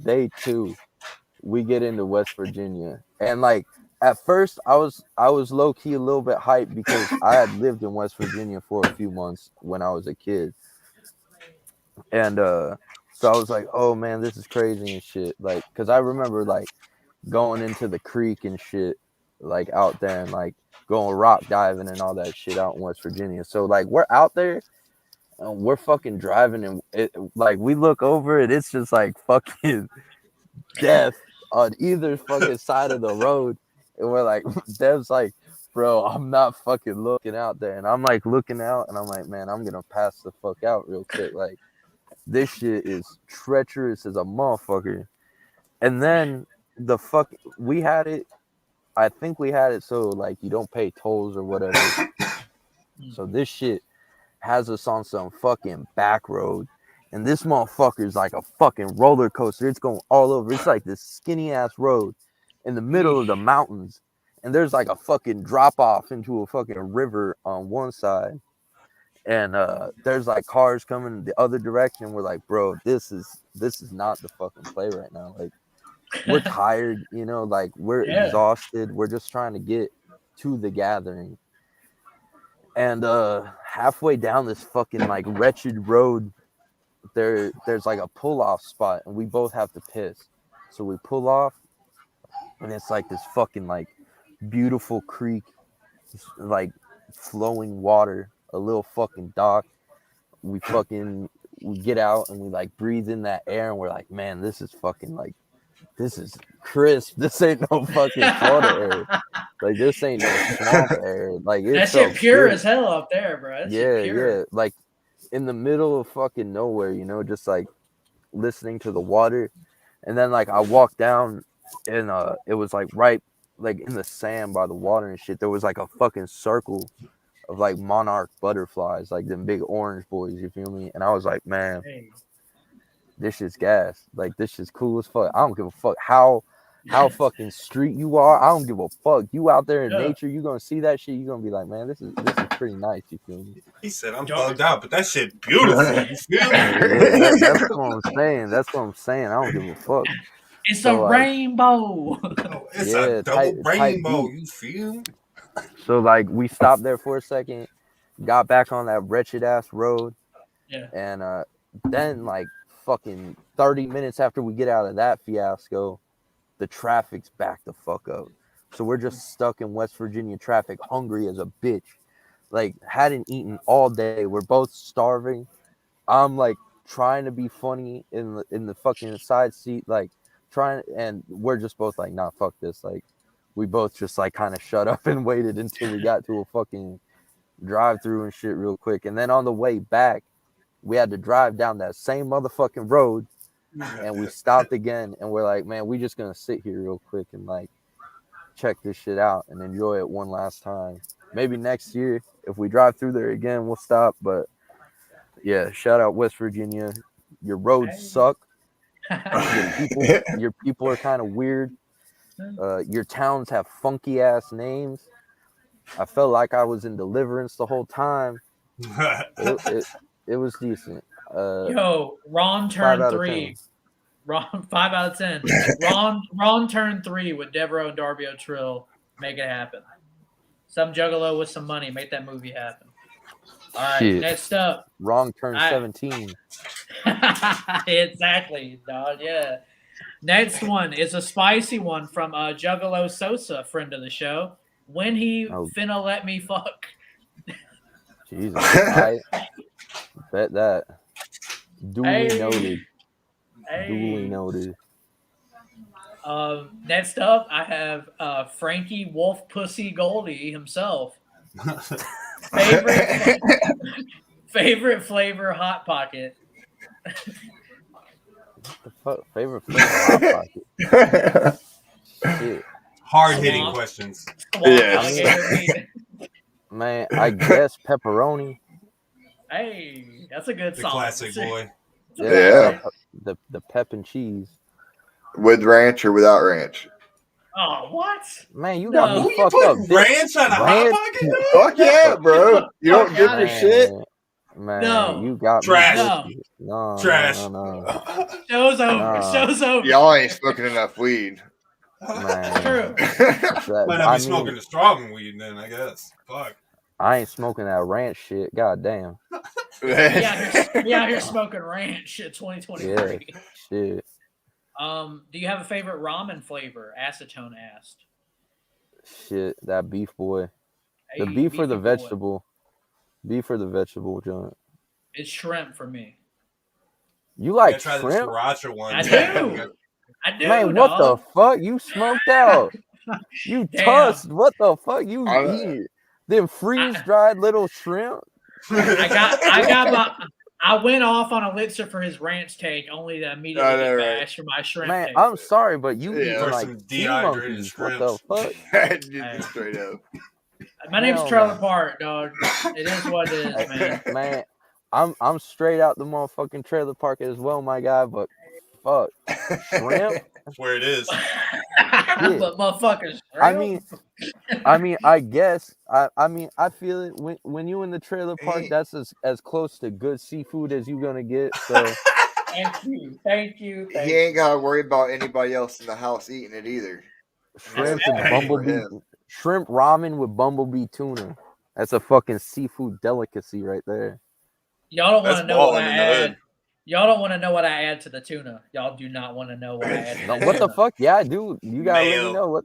day 2 we get into West Virginia, and like at first I was low-key a little bit hyped because I had lived in West Virginia for a few months when I was a kid, and so I was like, oh man, this is crazy and shit, like because I remember like going into the creek and shit like out there and like going rock diving and all that shit out in West Virginia. So like we're out there and we're fucking driving, and it, like we look over it, it's just like fucking death on either fucking side of the road. And we're like, Dev's like, bro, I'm not fucking looking out there. And I'm like looking out and I'm like, man, I'm gonna pass the fuck out real quick. Like this shit is treacherous as a motherfucker. And then the fuck we had it, I think we had it so like you don't pay tolls or whatever. So this shit has us on some fucking back road, and this motherfucker is like a fucking roller coaster. It's going all over. It's like this skinny ass road in the middle of the mountains, and there's like a fucking drop off into a fucking river on one side, and there's like cars coming the other direction. We're like, bro, this is not the fucking play right now. Like we're tired, you know, like we're exhausted. We're just trying to get to the gathering. And halfway down this fucking like wretched road, there's like a pull-off spot, and we both have to piss. So we pull off, and it's like this fucking like beautiful creek, like flowing water, a little fucking dock. We get out and we like breathe in that air, and we're like, man, this is fucking like, this is crisp. This ain't no fucking Florida air. Like this ain't no swamp air. Like it's that shit pure good. as hell up there, bro. That shit pure. Yeah. Like in the middle of fucking nowhere, you know, just like listening to the water. And then like I walked down, and it was like right like in the sand by the water and shit. There was like a fucking circle of like monarch butterflies, like them big orange boys. You feel me? And I was like, man. This shit's gas. Like this shit's cool as fuck. I don't give a fuck how fucking street you are. I don't give a fuck. You out there in nature, you gonna see that shit. You gonna be like, man, this is pretty nice. You feel me? He said, I'm bugged out, but that shit beautiful. You feel me? Yeah, that's what I'm saying. That's what I'm saying. I don't give a fuck. It's So, a like, rainbow. Oh, it's Yeah, a double tight rainbow. beat. You feel? So like we stopped there for a second, got back on that wretched ass road, Yeah. and then like fucking 30 minutes after we get out of that fiasco, the traffic's back the fuck up. So we're just stuck in West Virginia traffic, hungry as a bitch. Like hadn't eaten all day. We're both starving. I'm like trying to be funny in the fucking side seat, like trying, and we're just both like, nah, fuck this. Like we both just like kind of shut up and waited until we got to a fucking drive-through and shit real quick. And then on the way back, we had to drive down that same motherfucking road, and we stopped again, and we're like, man, we just gonna sit here real quick and like check this shit out and enjoy it one last time. Maybe next year, if we drive through there again, we'll stop. But yeah, shout out West Virginia. Your roads suck. Your people are kind of weird. Your towns have funky ass names. I felt like I was in Deliverance the whole time. It was decent. Yo, Ron 5 turned out of 3. 10. Ron 5 out of 10. Ron turned 3 with Devereaux and Darby Trill. Make it happen. Some juggalo with some money. Make that movie happen. All right, Shit. next up. Wrong turn 17. Exactly, dog. Yeah. Next one is a spicy one from Juggalo Sosa, friend of the show. When he finna let me fuck. Jesus, I bet that. Duly noted. Duly noted. Next up, I have Frankie Wolf Pussy Goldie himself. Favorite flavor Hot Pocket. The fuck? Favorite flavor Hot Pocket? Shit. Hard-hitting questions. Yes. Man, I guess pepperoni. Hey, that's a good The song. classic boy. Yeah. The pep and cheese. With ranch or without ranch? Oh, what? Man, you got No. me You fucked put up. ranch on a Hot Ranch? Pocket? dude? Fuck yeah, bro. You don't dip your shit? Man, No. you got Trash. me. No. Trash. No. Show's over. Nah. Show's over. Y'all ain't smoking enough weed. Man. True. Might not be smoking the strong weed then, I guess. Fuck. I ain't smoking that ranch shit. God damn. We out here smoking ranch at 2023. Yeah. Shit. Do you have a favorite ramen flavor? Acetone asked. Shit. That beef boy. The Hey, beef or the beefy boy. vegetable? Beef or the vegetable, John? It's shrimp for me. You like Try the shrimp? sriracha one. I do. I do. Man, what the dog. fuck? You smoked out. You Damn. tussed. What the fuck? You I- eat them freeze-dried little shrimp? I went off on Elixir for his ranch take, only to immediately I know, get right. bashed for my shrimp Man, take. I'm sorry, but you Yeah. eating Or like some sea dehydrated monkeys. What the shrimps. fuck? Just straight up. My name's Hell Trailer no. Park, dog. It is what it is, man. Man, I'm straight out the motherfucking trailer park as well, my guy. But fuck, shrimp. That's where it is. But motherfuckers, I mean, I guess. I mean, I feel it when you in the trailer park. That's as close to good seafood as you gonna get. So thank you. He ain't got to worry about anybody else in the house eating it either. shrimp That's and paid for bumblebee, him. shrimp ramen with bumblebee tuna. That's a fucking seafood delicacy right there. Y'all don't want That's to know what balling I in the add. hood. Y'all don't want to know what I add to the tuna. Y'all do not want to know what I add. To No, the what the tuna. fuck? Yeah, I do. You gotta let Mayo. me know what.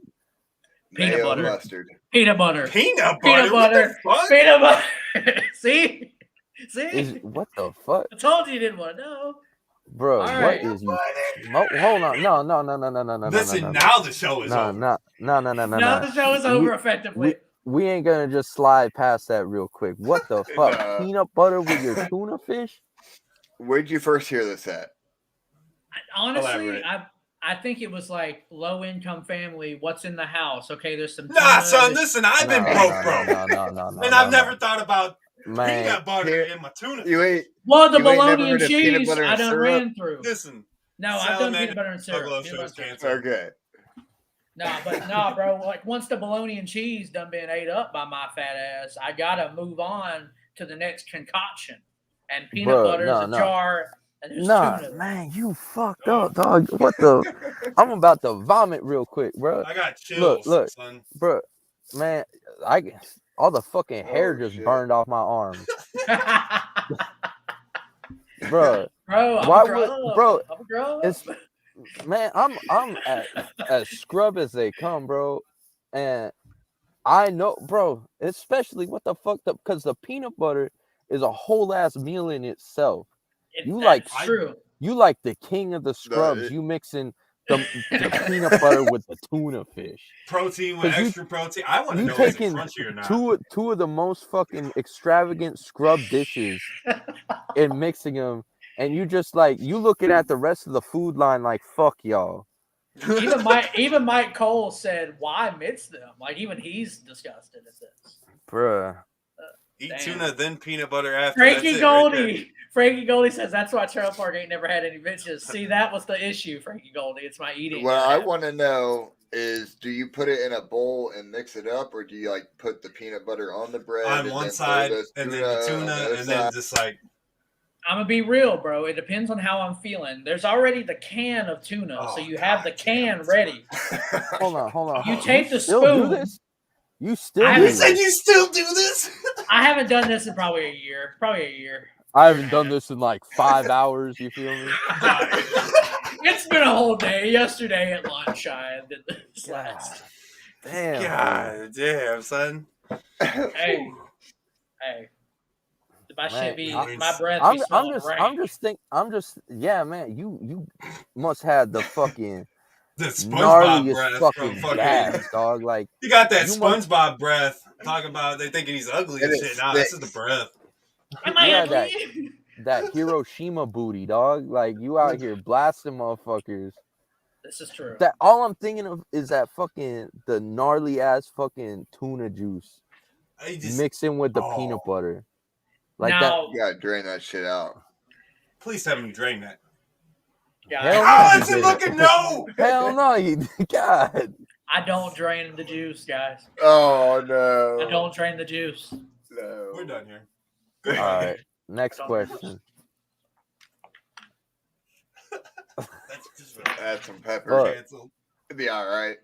Peanut Mayo butter. mustard. Peanut butter. Peanut butter? Peanut What the butter. fuck? Peanut butter. See? What the fuck, I told you you didn't want to know. bro? All What right. is you? Hold on, no. Listen, now the show is over. No. Now the show is over effectively. We ain't gonna just slide past that real quick. What the fuck? No. Peanut butter with your tuna fish? Where'd you first hear this at? Honestly, Elaborate. I think it was like low income family. What's in the house? Okay, there's some. Nah, tuna, son, there's- listen, I've been broke, bro. No. And I've never thought about Man, peanut butter in my tuna. You ain't. Well, the You ain't never bologna and heard of peanut cheese butter and I done syrup? ran through. Listen, No, I've done peanut butter and syrup. Thuggalo Peanut Show butter is and syrup. canceled. Okay. Nah, bro. Like once the bologna and cheese done been ate up by my fat ass, I gotta move on to the next concoction. And peanut Bruh, butter is no, a no. jar And there's Nah, tuna. man, you fucked up, dog. What the? I'm about to vomit real quick, bro. I got chills, Look, son. bro, man, all the fucking hair Oh, just shit. burned off my arm, bro. Bro, I'm Why a grown would- up. bro, I'm a grown up. It's man, I'm as scrub as they come, bro, and I know, bro, especially what the fuck, because the peanut butter is a whole ass meal in itself. You like That's true. You like the king of the scrubs. You mixing the peanut butter with the tuna fish. Protein with 'Cause you- extra protein. I want to You know is it taking crunchy or not. two of the most fucking extravagant scrub dishes and mixing them, and you just like you looking at the rest of the food line like fuck y'all. Even Mike Cole said, "Why mix them?" Like even he's disgusted at this. Bruh. Eat Damn. tuna, then peanut butter after. Frankie That's it right Goldie. Frankie Goldie says that's why Trailer Park ain't never had any bitches. See, that was the issue, Frankie Goldie. It's my eating. What I want to know is, do you put it in a bowl and mix it up, or do you like put the peanut butter on the bread on and one then side, throw and then the on tuna, other and then side? just like I'm gonna be real, bro. It depends on how I'm feeling. There's already the can of tuna, so Oh, you have the God can damn. ready. Hold on. You take the still spoon. do this? You still I do You haven't- said this? you still do this? I haven't done this in probably a year. I haven't done this in like 5 hours. You feel me? It's been a whole day. Yesterday at lunch, I did this last. Damn. God damn, son. Hey, my Man, shit be I'm- my breath. I'm be smelling rank. yeah, man. You must have the fucking The SpongeBob gnarliest breath fucking from fucking. gas, dog. Like You got that You must- SpongeBob breath. Talking about they thinking he's ugly and It shit. is Nah, this is the breath. Am I Yeah, ugly? that Hiroshima booty, dog. Like you out here blasting motherfuckers. This is true. That all I'm thinking of is that fucking the gnarly ass fucking tuna juice I just, mixing with the Oh. peanut butter. Like now, You gotta drain that shit out. please have him drain that. guys, Hell How no, is he it didn't. looking? No. Hell no, you God. I don't drain the juice, guys. Oh no! I don't drain the juice. No. We're done here. All right, next question. That's just Add some pepper. Look. canceled. It'd be all right.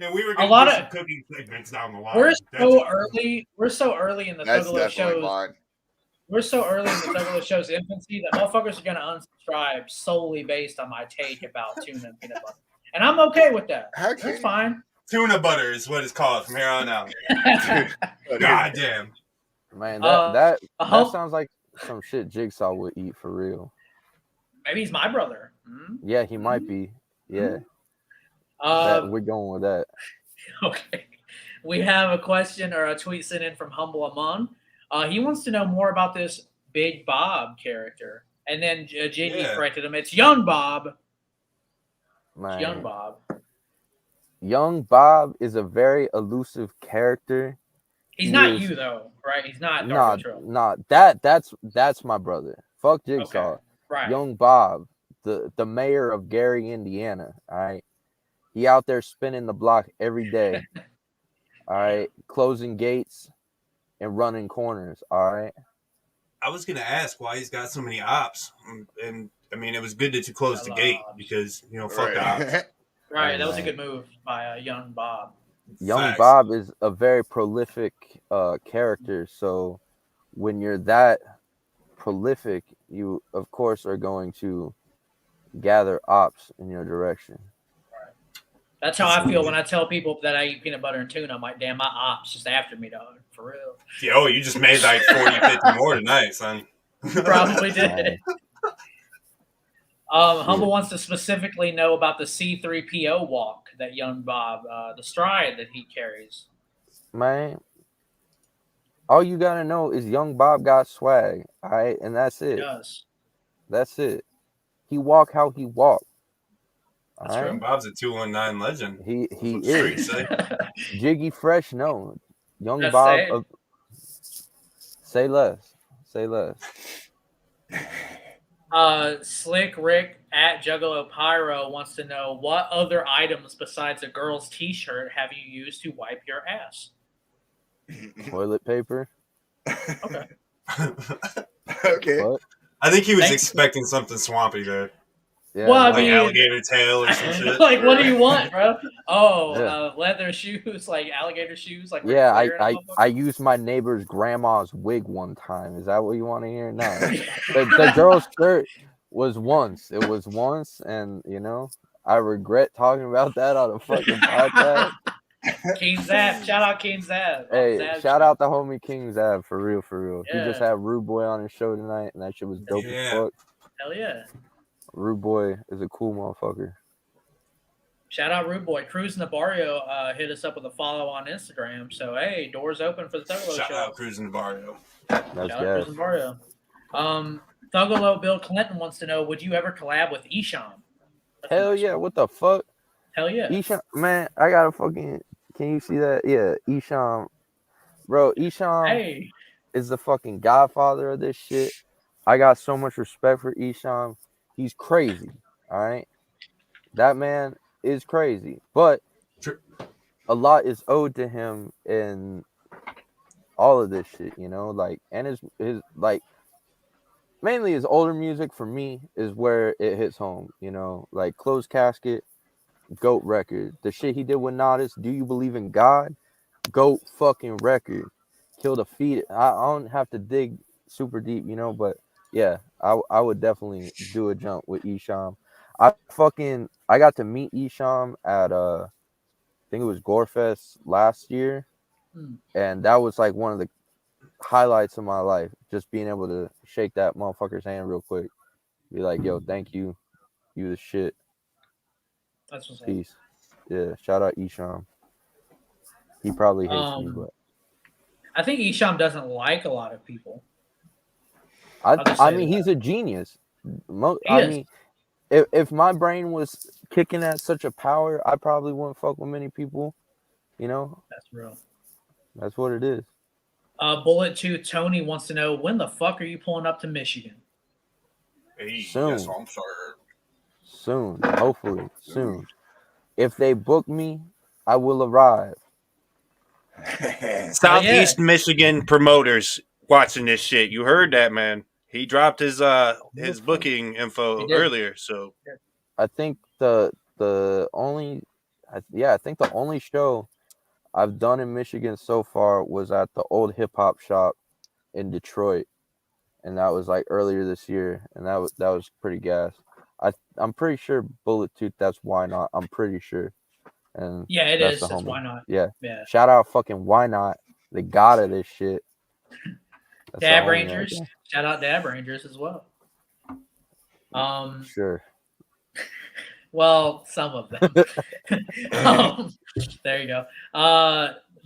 Yeah, we were A gonna lot do of- some cooking segments down the line. We're That's so it. early. We're so early in the That's Thuggalo definitely shows. mine. We're so early in the Thuggalo show's infancy that motherfuckers are gonna unsubscribe solely based on my take about tuna and peanut butter, and I'm okay with that. How can That's fine. Tuna butter is what it's called from here on out. God damn. Man, Uh, that hum- sounds like some shit Jigsaw would eat for real. Maybe he's my brother. Hmm? Yeah, he might be. Yeah, we're going with that. Okay. We have a question or a tweet sent in from Humble Amon. He wants to know more about this Big Bob character. And then Jiggy Yeah. corrected him. It's Young Bob. It's Man, Young Bob. Young Bob is a very elusive character. He's He not is- you, though, right? He's not Nah, Darby Trill. nah, that's my brother. Fuck Jigsaw. Okay. Right. Young Bob, the mayor of Gary, Indiana. All right, he out there spinning the block every day. All right, closing gates and running corners. All right. I was gonna ask why he's got so many ops, and I mean it was good that you closed the I gate love because fuck the ops. Right. Right. That was a Right. good move by Young Bob. Young Facts. Bob is a very prolific character. So when you're that prolific, you of course are going to gather ops in your direction. That's how I feel when I tell people that I eat peanut butter and tuna. I'm like, damn, my ops just after me, dog. For real. Yo, you just made like 40, 50 more tonight, son. Probably did. Man, Humble wants to specifically know about the C3PO walk that Young Bob, the stride that he carries. man, all you gotta know is Young Bob got swag. All right, and that's it. Does. That's it. He walk how he walk. All That's right. Young Bob's a 219 legend. He That's what the streets is say. Jiggy Fresh. No, Young Just Bob. say it. Say less. Say less. Slick Rick at Juggalo Pyro wants to know what other items besides a girl's t-shirt have you used to wipe your ass? Toilet paper. Okay. Okay. What? I think he was Thanks. expecting something swampy there. Yeah, Well, I Like mean- alligator tail or some shit. Like, what do you want, bro? Oh, Yeah. leather shoes, like alligator shoes, like yeah, Ric Flair and I used my neighbor's grandma's wig one time. Is that what you want to hear? No. The girl's shirt was once. It was once, and you know, I regret talking about that on a fucking podcast. King Zab, shout out King Zab. Hey, Zab shout shit. out the homie King Zab for real, for real. He just Yeah. had Rude Boy on his show tonight, and that shit was dope as fuck. Hell yeah. Rude Boy is a cool motherfucker. Shout out Rude Boy. Cruz Nabarrio hit us up with a follow on Instagram. So hey, doors open for the Thuggalo Shout Show. out Cruz Navarro. That's Shout out gas. Cruz Nabarrio. Thuggalo Bill Clinton wants to know: would you ever collab with Esham? That's a Hell nice yeah! one. What the fuck? Hell yeah. Esham, man, I gotta fucking. Can you see that? Yeah, Esham, bro. Esham Hey, is the fucking godfather of this shit. I got so much respect for Esham. He's crazy. All right, that man is crazy, but Sure. a lot is owed to him in all of this shit. You know, like, and his like mainly his older music for me is where it hits home. You know, like Closed Casket. GOAT record. The shit he did with Nodis, Do You Believe in God? GOAT fucking record. Kill the Feed. I don't have to dig super deep, you know, but yeah, I would definitely do a jump with Esham. I got to meet Esham at I think it was Gorefest last year, and that was like one of the highlights of my life. Just being able to shake that motherfucker's hand real quick, be like, "Yo, thank you, you the shit." that's what's up. Peace. Yeah, shout out Esham. He probably hates me, but I think Esham doesn't like a lot of people. I just say mean, that. he's a genius. He I is. mean, if my brain was kicking at such a power, I probably wouldn't fuck with many people. You know, That's real. that's what it is. Bullet 2 Tony wants to know: when the fuck are you pulling up to Michigan? Hey, Soon. yes, I'm sorry. Soon, hopefully, soon. If they book me, I will arrive. Southeast Michigan promoters watching this shit. You heard that, man. He dropped his booking info He did. earlier, so I think the only show I've done in Michigan so far was at the old hip hop shop in Detroit, and that was like earlier this year, and that was pretty gas. I'm pretty sure Bullet Tooth. That's Why Not. I'm pretty sure. And Yeah, it that's is. the That's homie. Why Not. Yeah. Yeah. Shout out fucking Why Not, the god of this shit. That's the Dab homie right Rangers. Shout out Dab Rangers as well. there. Sure. Well, some of them. There you go.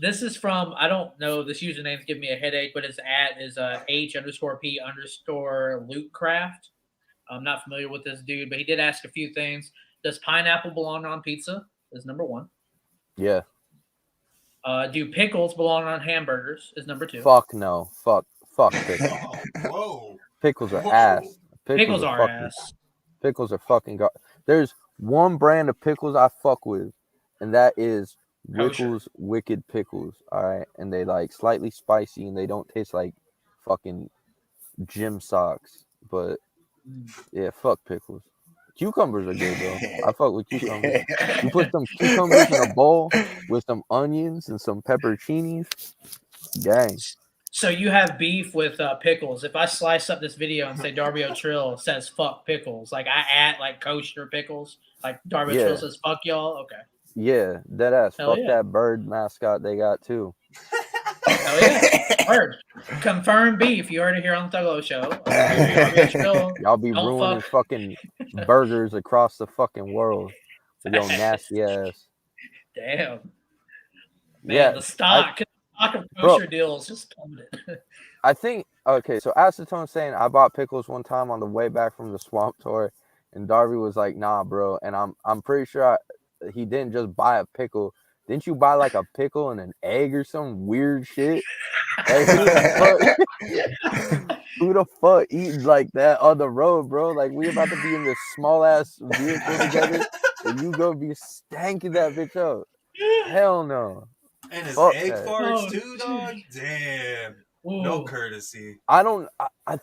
This is from, I don't know, this username's giving me a headache, but his @ is H_P_Lootcraft. I'm not familiar with this dude, but he did ask a few things. Does pineapple belong on pizza? Is number 1. Yeah. Do pickles belong on hamburgers? Is number 2. Fuck no. Fuck pickles. whoa. Pickles are Whoa. ass. Pickles are fucking, ass. Pickles are fucking There's one brand of pickles I fuck with, and that is Kosher. Wickles Wicked Pickles. All right, and they like slightly spicy, and they don't taste like fucking gym socks. But yeah, fuck pickles. Cucumbers are good though. I fuck with cucumbers. You put some cucumbers in a bowl with some onions and some pepperoncinis. Gang. So you have beef with pickles. If I slice up this video and say Darby Trill says fuck pickles, like I like kosher pickles, like Darby Yeah. Trill says fuck y'all, okay. Yeah, dead ass. Hell Fuck yeah. that bird mascot they got too. Hell yeah. Word. Confirmed beef. You heard it here on the Thuggalo Show. Darby Trill, Y'all be don't ruining fucking burgers across the fucking world with your nasty ass. damn. Man, Yeah, the stock of Bro. kosher deals just plummeted. I think okay. So Acetone saying I bought pickles one time on the way back from the swamp tour, and Darby was like, "Nah, bro." And I'm pretty sure he didn't just buy a pickle. Didn't you buy like a pickle and an egg or some weird shit? Like, who the fuck eating like that on the road, bro? Like, we about to be in this small ass vehicle together, and you gonna be stanking that bitch up? Hell no. And his Fuck egg that. farts Oh, too, dog. Damn. No Ooh. courtesy. I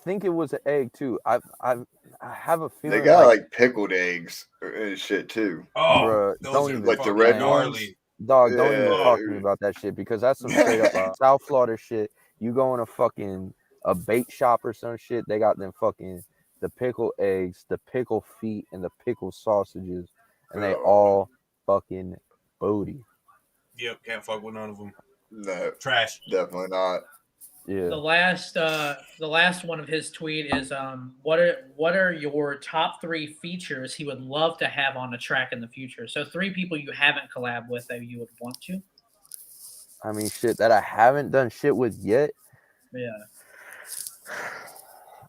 think it was an egg too. I have a feeling They got like pickled eggs and shit too. Oh, bruh, those don't are even Like the fucking red gnarly. dog, don't even Yeah. talk to me about that shit because that's some straight up South Florida shit. You go in a bait shop or some shit, they got them fucking the pickle eggs, the pickle feet, and the pickle sausages, and they all fucking booty. Yep, can't fuck with none of them. No, Trash. definitely not. Yeah. The last one of his tweet is what are your top 3 features he would love to have on a track in the future? So 3 people you haven't collabed with that you would want to. I mean, shit that I haven't done shit with yet. Yeah.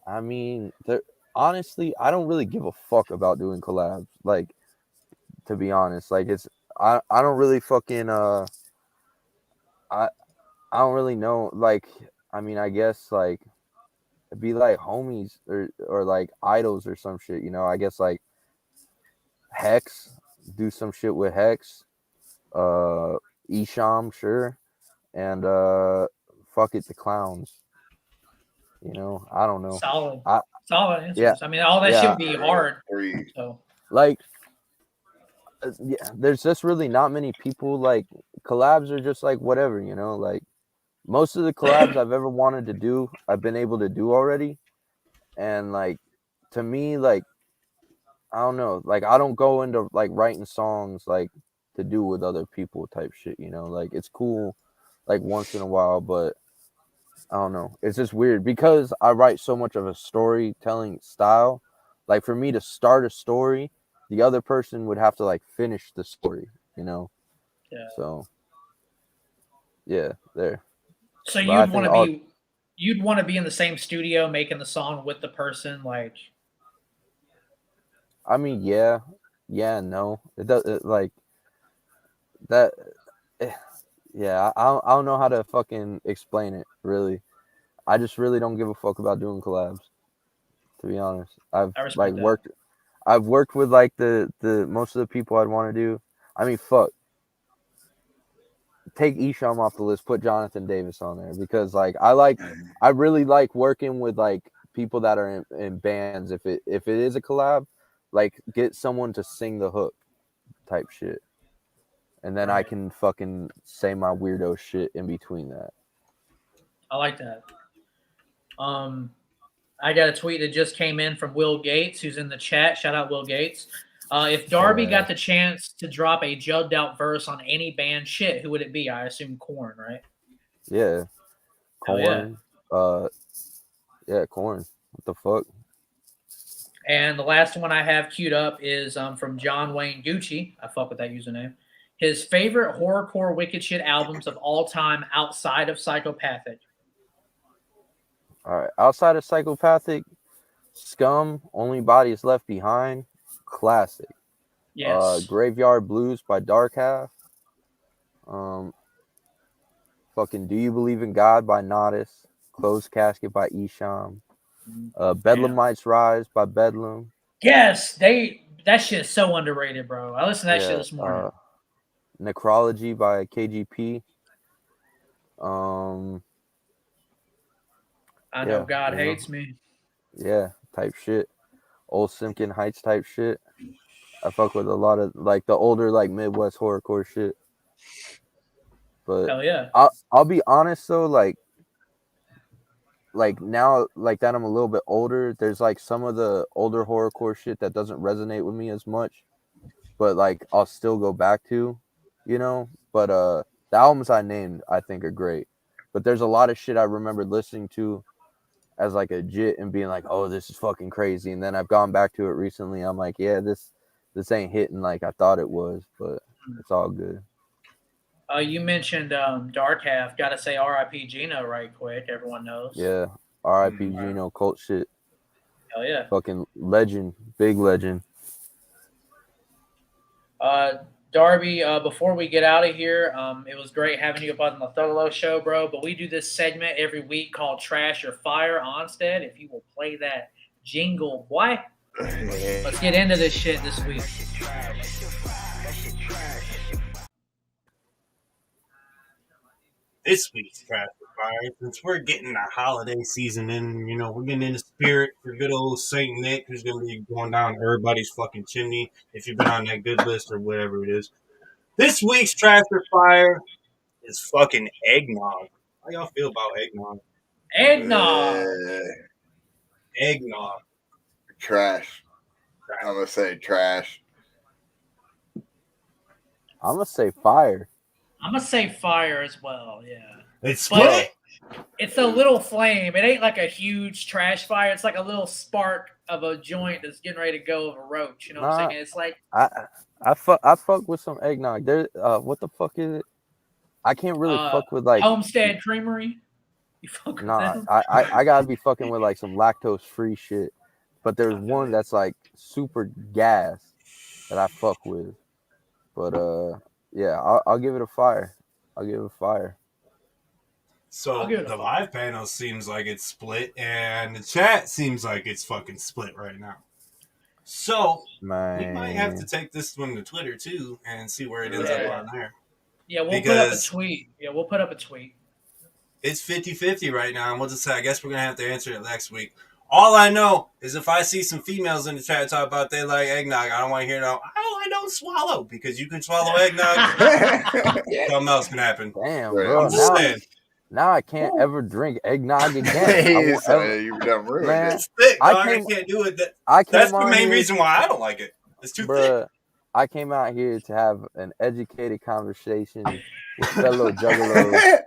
I mean, honestly, I don't really give a fuck about doing collabs. Like, to be honest, like I don't really fucking I don't really know. Like, I mean, I guess like it'd be like homies or like idols or some shit. You know, I guess like Hex, do some shit with Hex, Esham, sure, and fuck it, the clowns. You know, I don't know. Solid answers. Yeah. I mean, all that shit would be hard. 3. So Like, yeah, there's just really not many people. Like, collabs are just like whatever, you know. Like, most of the collabs I've ever wanted to do, I've been able to do already. And like, to me, like, I don't know, like I don't go into like writing songs like to do with other people type shit, you know. Like, it's cool like once in a while, but I don't know. It's just weird because I write so much of a storytelling style. Like, for me to start a story, the other person would have to like finish the story, you know? Yeah. So yeah, there. So But you'd want to be in the same studio making the song with the person, like. I mean, yeah, no. It does like that. Yeah, I don't know how to fucking explain it, really. I just really don't give a fuck about doing collabs, to be honest. I've I respect like that. I've worked with like the most of the people I'd want to do. I mean, fuck. Take Esham off the list, put Jonathan Davis on there because like I really like working with like people that are in bands. If it is a collab, like get someone to sing the hook type shit. And then I can fucking say my weirdo shit in between that. I like that. I got a tweet that just came in from Will Gates, who's in the chat. Shout out Will Gates. If Darby got the chance to drop a jugged out verse on any band, shit, who would it be? I assume Korn, right? Yeah. Korn. Yeah, Korn. What the fuck? And the last one I have queued up is from John Wayne Gucci. I fuck with that username. His favorite horrorcore wicked shit albums of all time outside of Psychopathic. All right. Outside of Psychopathic, Scum, Only Bodies Left Behind, classic. Yes. Graveyard Blues by Dark Half. Fucking Do You Believe in God by Nodis. Closed Casket by Esham. Bedlamites Rise by Bedlam. Yes, that shit is so underrated, bro. I listened to that shit this morning. Necrology by KGP. I know God hates me. Yeah, type shit. Old Simpkin Heights type shit. I fuck with a lot of like the older like Midwest horrorcore shit. But hell yeah. I'll be honest though, like now like that I'm a little bit older, there's like some of the older horrorcore shit that doesn't resonate with me as much. But like I'll still go back to, you know. But the albums I named I think are great. But there's a lot of shit I remember listening to as like a jit and being like, oh, this is fucking crazy. And then I've gone back to it recently. I'm like, yeah, this ain't hitting like I thought it was, but it's all good. You mentioned Dark Half. Got to say R.I.P. Gino right quick. Everyone knows. Yeah, R.I.P. Gino, cult shit. Hell yeah. Fucking legend, big legend. Darby, before we get out of here, it was great having you up on the Thuggalo Show, bro. But we do this segment every week called Trash or Fire. Onsted, if you will play that jingle, boy. Let's get into this shit this week. This week's Trash or Fire, since we're getting our holiday season in, we're getting in the spirit for good old Saint Nick, who's going to be going down everybody's fucking chimney if you've been on that good list or whatever it is. This week's Trash or Fire is fucking eggnog. How y'all feel about eggnog? Eggnog. Eggnog. Trash. I'm gonna say trash. I'm gonna say fire. I'm gonna say fire as well. Yeah. It's split. It's a little flame. It ain't like a huge trash fire. It's like a little spark of a joint that's getting ready to go of a roach. You know what I'm saying? It's like I fuck with some eggnog. There, what the fuck is it? I can't really fuck with like Homestead Creamery. You fuck with them? I gotta be fucking with like some lactose free shit. But there's one that's like super gas that I fuck with. But yeah, I'll give it a fire. I'll give it a fire. So the live panel seems like it's split, and the chat seems like it's fucking split right now. So we might have to take this one to Twitter too and see where it ends up on there. Yeah, we'll put up a tweet. Yeah, we'll put up a tweet. It's 50-50 right now, and we'll just say, I guess we're going to have to answer it next week. All I know is if I see some females in the chat talk about they like eggnog, I don't want to hear no, oh, I don't swallow, because you can swallow eggnog. Something else can happen. Damn, bro. I'm just saying. Now I can't ever drink eggnog again. You've done ruined it. It's thick, dog. I can't do it. That's the main reason why I don't like it. It's too thick. I came out here to have an educated conversation with fellow juggalos,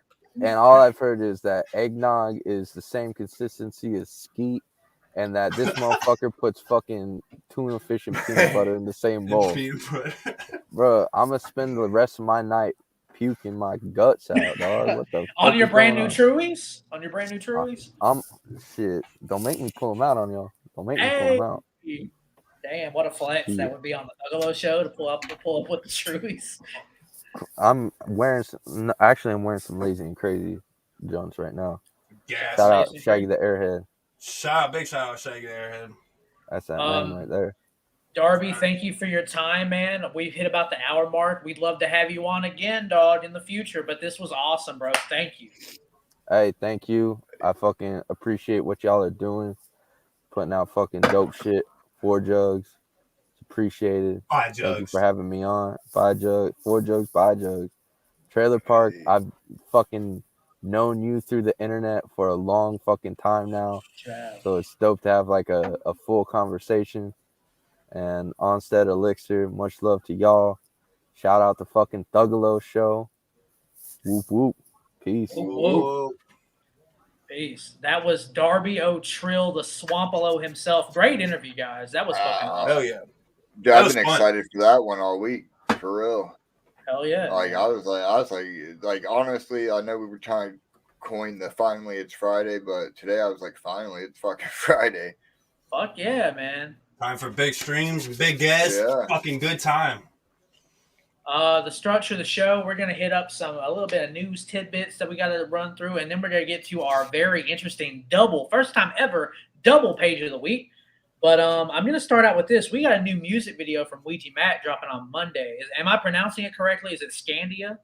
and all I've heard is that eggnog is the same consistency as skeet, and that this motherfucker puts fucking tuna fish and peanut butter in the same bowl. Bro, I'm gonna spend the rest of my night puking my guts out, dog. What the on your brand new Truies? On your brand new Truies? Shit. Don't make me pull them out on y'all. Don't make me pull them out. Damn, what a flex that would be on the Thuggalo Show to pull up with the Truies. I'm wearing some lazy and crazy Jones right now. Yeah, shout out Shaggy the Airhead. Big shout out Shaggy the Airhead. That's that name right there. Darby, thank you for your time, man. We've hit about the hour mark. We'd love to have you on again, dog, in the future. But this was awesome, bro. Thank you. Hey, thank you. I fucking appreciate what y'all are doing. Putting out fucking dope shit. 4 jugs. It's appreciated. 5 jugs. Thank you for having me on. 5 jugs. 4 jugs. 5 jugs. Trailer Park. I've fucking known you through the internet for a long fucking time now. So it's dope to have like a full conversation. And Onsted Elixir, much love to y'all. Shout out to fucking Thuggalo Show. Whoop whoop. Peace. Whoop, whoop. Peace. That was Darby Trill, the Swampolo himself. Great interview, guys. That was fucking awesome. Hell yeah. Dude, I've been excited for that one all week, for real. Hell yeah. Like I was like honestly, I know we were trying to coin the finally it's Friday, but today I was like, finally it's fucking Friday. Fuck yeah, man. Time for big streams, big guests, fucking good time. The structure of the show, we're gonna hit up a little bit of news tidbits that we gotta run through, and then we're gonna get to our very interesting first time ever double page of the week. But I'm gonna start out with this. We got a new music video from Ouija Macc dropping on Monday. Am I pronouncing it correctly? Is it SCANDIA?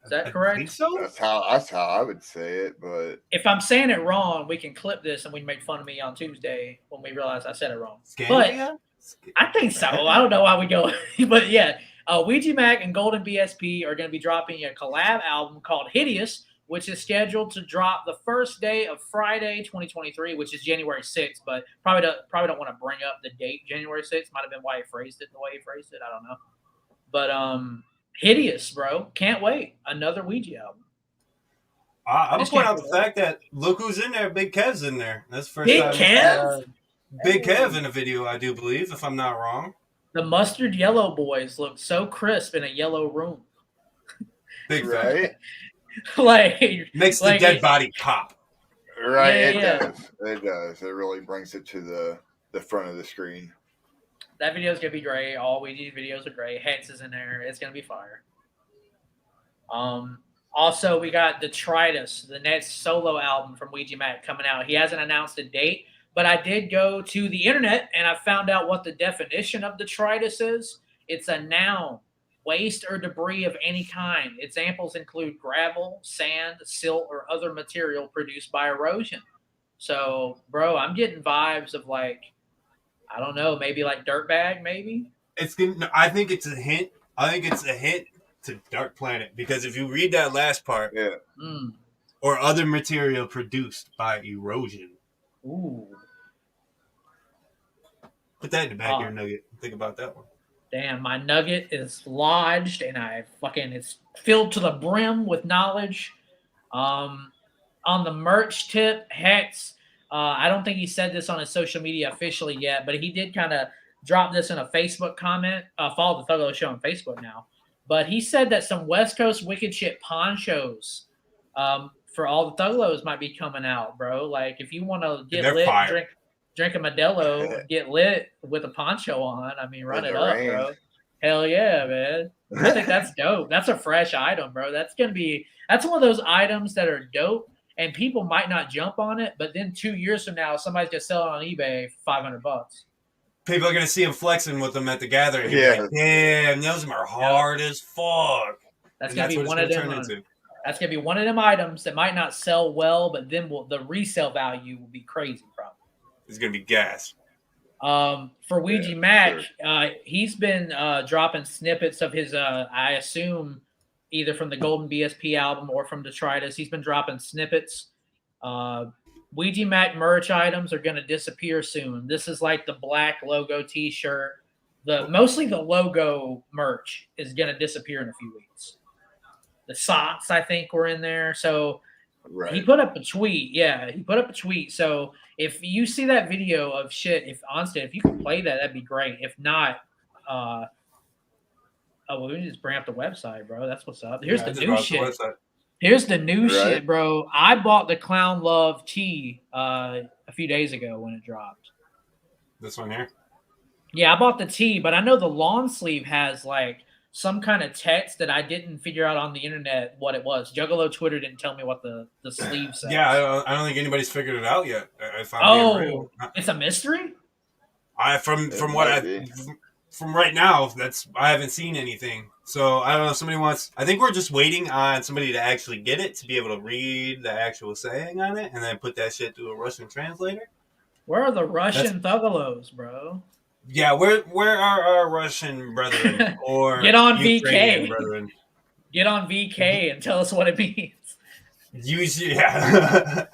Is that correct? I think so. That's how I would say it, but if I'm saying it wrong, we can clip this and we can make fun of me on Tuesday when we realize I said it wrong. SCANDIA? But I think so. I don't know how we go, but yeah. Ouija Macc and Golden BSP are going to be dropping a collab album called HIDEOUS, which is scheduled to drop the first day of Friday, 2023, which is January 6th. But probably don't want to bring up the date. January 6th might have been why he phrased it the way he phrased it. I don't know. But HIDEOUS, bro. Can't wait. Another Ouija album. I would point out the fact that look who's in there. Big Kev's in there. That's the first Big time. Kev? Big Kev in a video, I do believe, if I'm not wrong. The mustard yellow boys look so crisp in a yellow room. Big right? Makes the dead body pop. Right, it does. It does. It really brings it to the front of the screen. That video is gonna be great. All Ouija videos are great. Hex is in there. It's gonna be fire. Also, we got Detritus, the next solo album from Ouija Macc coming out. He hasn't announced a date, but I did go to the internet and I found out what the definition of detritus is. It's a noun waste or debris of any kind. Examples include gravel, sand, silt, or other material produced by erosion. So, bro, I'm getting vibes of like, I don't know, maybe like dirtbag, maybe. I think it's a hint. I think it's a hint to Dark Planet, because if you read that last part, Yeah. or other material produced by erosion. Ooh. Put that in the back of your nugget. Think about that one. Damn, my nugget is lodged and it's filled to the brim with knowledge. On the merch tip, Hex, I don't think he said this on his social media officially yet, but he did kind of drop this in a Facebook comment. Follow the Thuggalo Show on Facebook now. But he said that some West Coast wicked shit ponchos for all the Thuggalos might be coming out, bro. Like, if you want to get lit, drink a Modelo, get lit with a poncho on, I mean, run it up, bro. Hell yeah, man. I think that's dope. That's a fresh item, bro. That's one of those items that are dope, and people might not jump on it, but then 2 years from now, somebody's gonna sell it on eBay for $500. People are gonna see him flexing with them at the gathering. Yeah, like, damn, those are hard as fuck. That's gonna be one of them. That's gonna be one of them items that might not sell well, but then the resale value will be crazy, probably. It's gonna be gas. For Ouija Macc, he's been dropping snippets of his, I assume, either from the Golden BSP album or from Detritus. He's been dropping snippets. Ouija Macc merch items are going to disappear soon. This is like the black logo T-shirt. Mostly the logo merch is going to disappear in a few weeks. The socks, I think, were in there. So he put up a tweet. Yeah, he put up a tweet. So if you see that video of shit, if Onsted, if you can play that, that'd be great. If not, we can just bring up the website, bro. That's what's up. Here's the new shit. Here's the new shit, bro. I bought the Clown Love tee a few days ago when it dropped. This one here? Yeah, I bought the tee, but I know the long sleeve has like some kind of text that I didn't figure out on the internet what it was. Juggalo Twitter didn't tell me what the sleeve says. Yeah, I don't think anybody's figured it out yet. It's a mystery? From right now, I haven't seen anything. So I don't know. I think we're just waiting on somebody to actually get it to be able to read the actual saying on it and then put that shit through a Russian translator. Where are the Russian Thuggalos, bro? Yeah, where are our Russian brethren or get on Ukrainian VK brethren? Get on VK and tell us what it means. Yeah.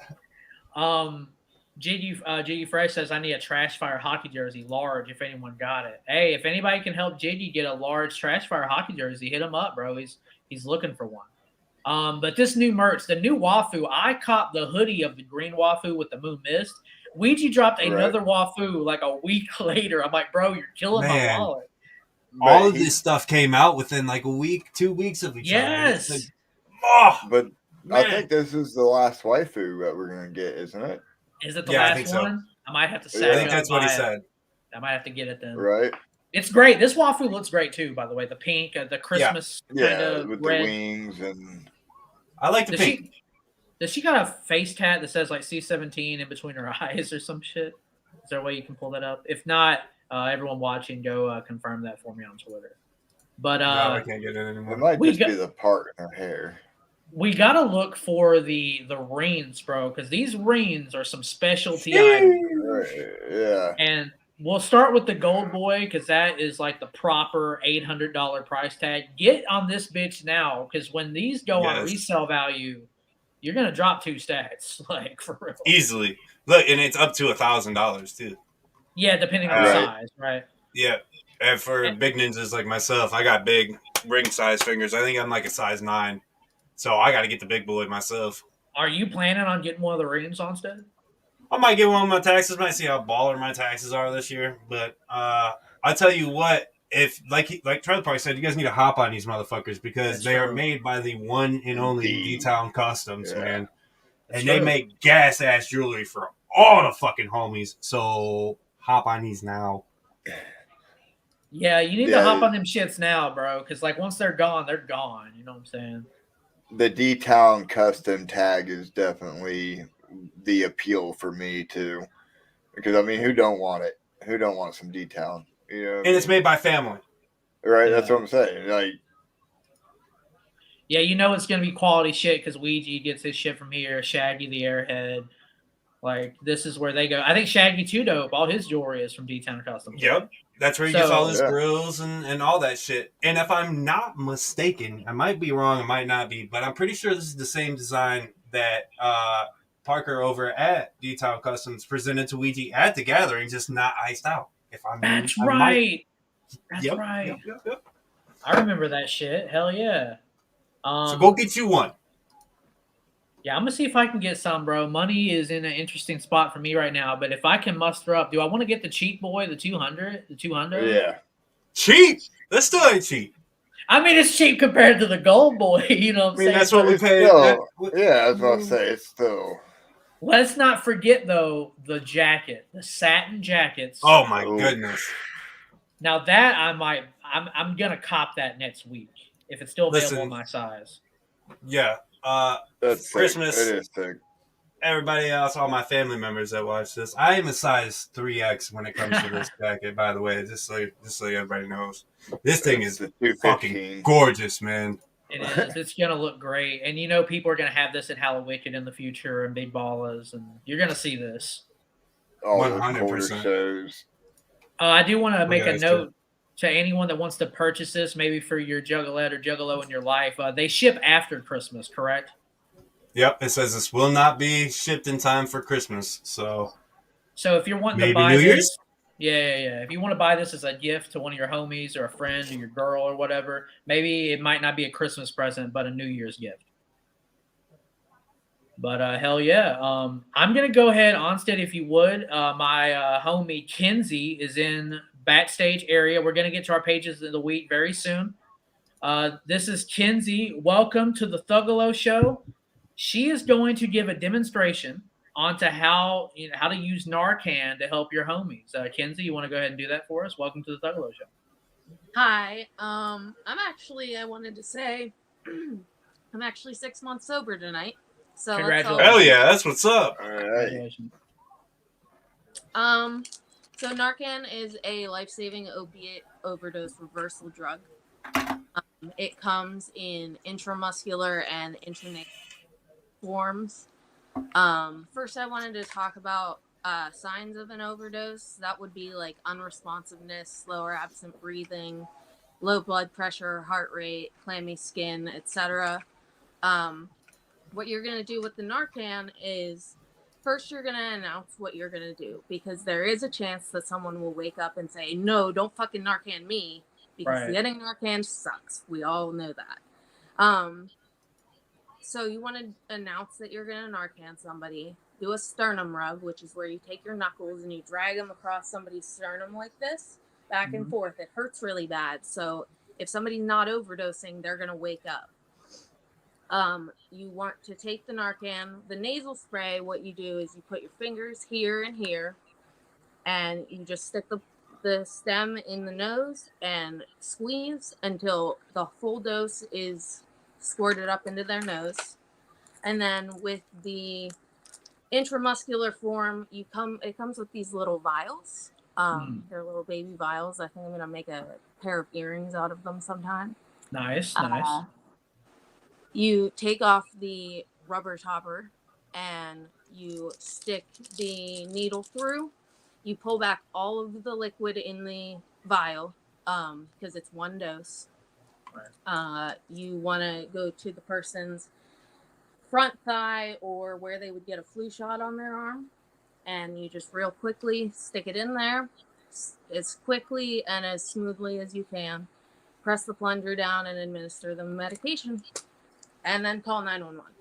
JD Fresh says, I need a Trash Fire hockey jersey, large, if anyone got it. Hey, if anybody can help JD get a large Trash Fire hockey jersey, hit him up, bro. He's looking for one. But this new merch, the new Wafu, I copped the hoodie of the green Wafu with the Moon Mist. Ouija dropped another Wafu like a week later. I'm like, bro, you're killing my wallet. All of this stuff came out within like a week, 2 weeks of each other. Yes. But I think this is the last waifu that we're going to get, isn't it? Is it the last one? So. I might have to I think that's what he said. I might have to get it then. Right. It's great. This Wafu looks great too, by the way. The pink, the Christmas kind of with red. The wings and. I like the pink. Does she got a face tat that says like C-17 in between her eyes or some shit? Is there a way you can pull that up? If not, everyone watching, go confirm that for me on Twitter. But no, I can't get it anymore. It might just be the part in her hair. We gotta look for the rings, bro, because these rings are some specialty items. Yeah. And we'll start with the Gold Boy because that is like the proper $800 price tag. Get on this bitch now because when these go on resale value, you're gonna drop 2 stacks, like for real. Easily. Look, and it's up to $1,000 too. Yeah, depending on the size, right? Yeah. And for big ninjas like myself, I got big ring size fingers. I think I'm like a size 9. So I got to get the big boy myself. Are you planning on getting one of the rings Onsted? I might get one of my taxes. Might see how baller my taxes are this year. But I tell you what, if like Trill probably said, you guys need to hop on these motherfuckers because they are made by the one and only D-Town Customs, man. And they make gas ass jewelry for all the fucking homies. So hop on these now. Yeah, you need to hop on them shits now, bro. Because like once they're gone, they're gone. You know what I'm saying? The D-Town custom tag is definitely the appeal for me too, because I mean, who don't want it? Who don't want some D-Town? You know, and it's made by family. Right, that's Yeah. what I'm saying. Like, Yeah, you know it's gonna be quality shit because Ouija gets his shit from here. Shaggy the Airhead, like this is where they go. I think Shaggy too dope. All his jewelry is from D-Town Customs. Yep. Right? That's where he gets all his Yeah. grills and all that shit. And if I'm not mistaken, I might be wrong, I might not be, but I'm pretty sure this is the same design that Parker over at D-Town Customs presented to Ouija at the gathering, just not iced out. If I'm That's I right. might- That's Yep, right. yep. I remember that shit. Hell yeah. So go get you one. Yeah, I'm gonna see if I can get some, bro. Money is in an interesting spot for me right now, but if I can muster up, do I want to get the cheap boy, the 200, the 200? yeah. Cheap. That still ain't cheap. I mean, it's cheap compared to the gold boy. You know what I'm I mean, saying? that's what we It's pay. still, yeah, I was about to say, it's still. Let's not forget though the jacket, the satin jackets. Oh my Ooh. goodness. Now that I'm gonna cop that next week if it's still available Listen. in my size. Yeah. That's sick. Christmas. It is sick. Everybody else, all my family members that watch this, I am a size 3X when it comes to this jacket, by the way, just so everybody knows. This thing is It's the fucking 215. gorgeous, man. It is. It's gonna look great, and you know people are gonna have this at Hallowicked in the future and Big Ballas, and you're gonna see this. All those 100%. quarter shows. I do want to make a that's note to anyone that wants to purchase this, maybe for your juggalette or juggalo in your life. They ship after Christmas, correct? Yep, it says this will not be shipped in time for Christmas. So if you're wanting maybe to buy New this, Year's? yeah. If you want to buy this as a gift to one of your homies or a friend or your girl or whatever, maybe it might not be a Christmas present, but a New Year's gift. But hell yeah. I'm going to go ahead, Onsted, if you would. My homie Kinsey is in backstage area. We're going to get to our pages of the week very soon. This is Kinsey. Welcome to the Thuggalo Show. She is going to give a demonstration onto how to use Narcan to help your homies. Kinsey, you want to go ahead and do that for us? Welcome to the Thuggalo Show. Hi. I wanted to say I'm actually 6 months sober tonight. So Congratulations. Hell yeah, that's what's up. All right. Congratulations. So Narcan is a life-saving opiate overdose reversal drug. It comes in intramuscular and intranasal forms. First, I wanted to talk about signs of an overdose. That would be like unresponsiveness, slower absent breathing, low blood pressure, heart rate, clammy skin, etc. What you're going to do with the Narcan is first you're going to announce what you're going to do, because there is a chance that someone will wake up and say, no, don't fucking Narcan me, because getting Narcan sucks. We all know that. So you want to announce that you're going to Narcan somebody. Do a sternum rub, which is where you take your knuckles and you drag them across somebody's sternum like this, back and forth. It hurts really bad. So if somebody's not overdosing, they're going to wake up. You want to take the Narcan, the nasal spray. What you do is you put your fingers here and here, and you just stick the stem in the nose and squeeze until the full dose is squirted up into their nose. And then with the intramuscular form, it comes with these little vials. They're little baby vials. I think I'm gonna make a pair of earrings out of them sometime. Nice. You take off the rubber topper and you stick the needle through. You pull back all of the liquid in the vial because it's one dose. Right. You want to go to the person's front thigh or where they would get a flu shot on their arm, and you just real quickly stick it in there as quickly and as smoothly as you can. Press the plunger down and administer the medication. And then call 911.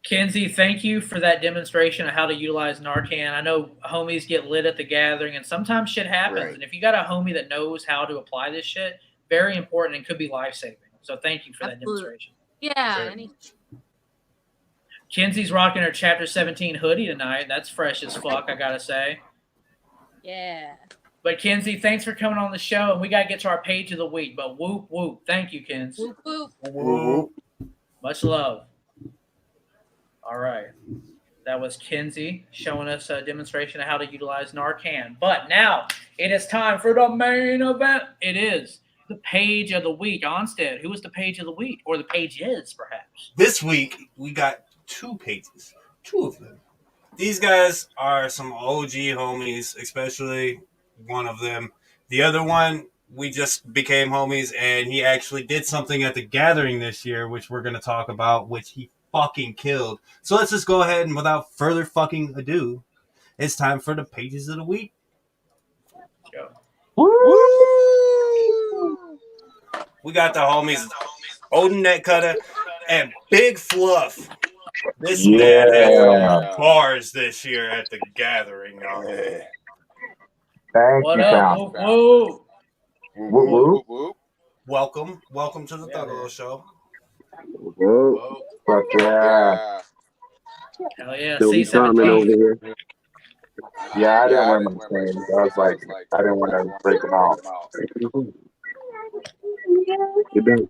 Kinsey, thank you for that demonstration of how to utilize Narcan. I know homies get lit at the gathering, and sometimes shit happens. Right. And if you got a homie that knows how to apply this shit, very important and could be life-saving. So thank you for that demonstration. Yeah. Kinsey's rocking her Chapter 17 hoodie tonight. That's fresh as fuck, I gotta say. Yeah. But Kinsey, thanks for coming on the show, and we gotta get to our page of the week. But whoop whoop, thank you, Kins. Whoop, whoop. Woo-woo. Much love. All right. That was Kinsey showing us a demonstration of how to utilize Narcan. But now it is time for the main event. It is the page of the week. Onsted, who is the page of the week? Or the page is, perhaps. This week, we got 2 pages. 2 of them. These guys are some OG homies, especially one of them. The other one, we just became homies, and he actually did something at the gathering this year, which we're going to talk about, which he fucking killed. So let's just go ahead and without further fucking ado, it's time for the pages of the week. Go. Woo! We got the homies Odin Netcutter and Big Fluff. This man had some bars this year at the gathering, y'all. Thank What you, up? Tom. Whoa. Woo, woo. Welcome to the Thuggalo Show. Woo. Fuck yeah. Hell yeah. Still be coming over C17. here. Yeah, I didn't wear my chains. I was like, I didn't want to break them out. You done.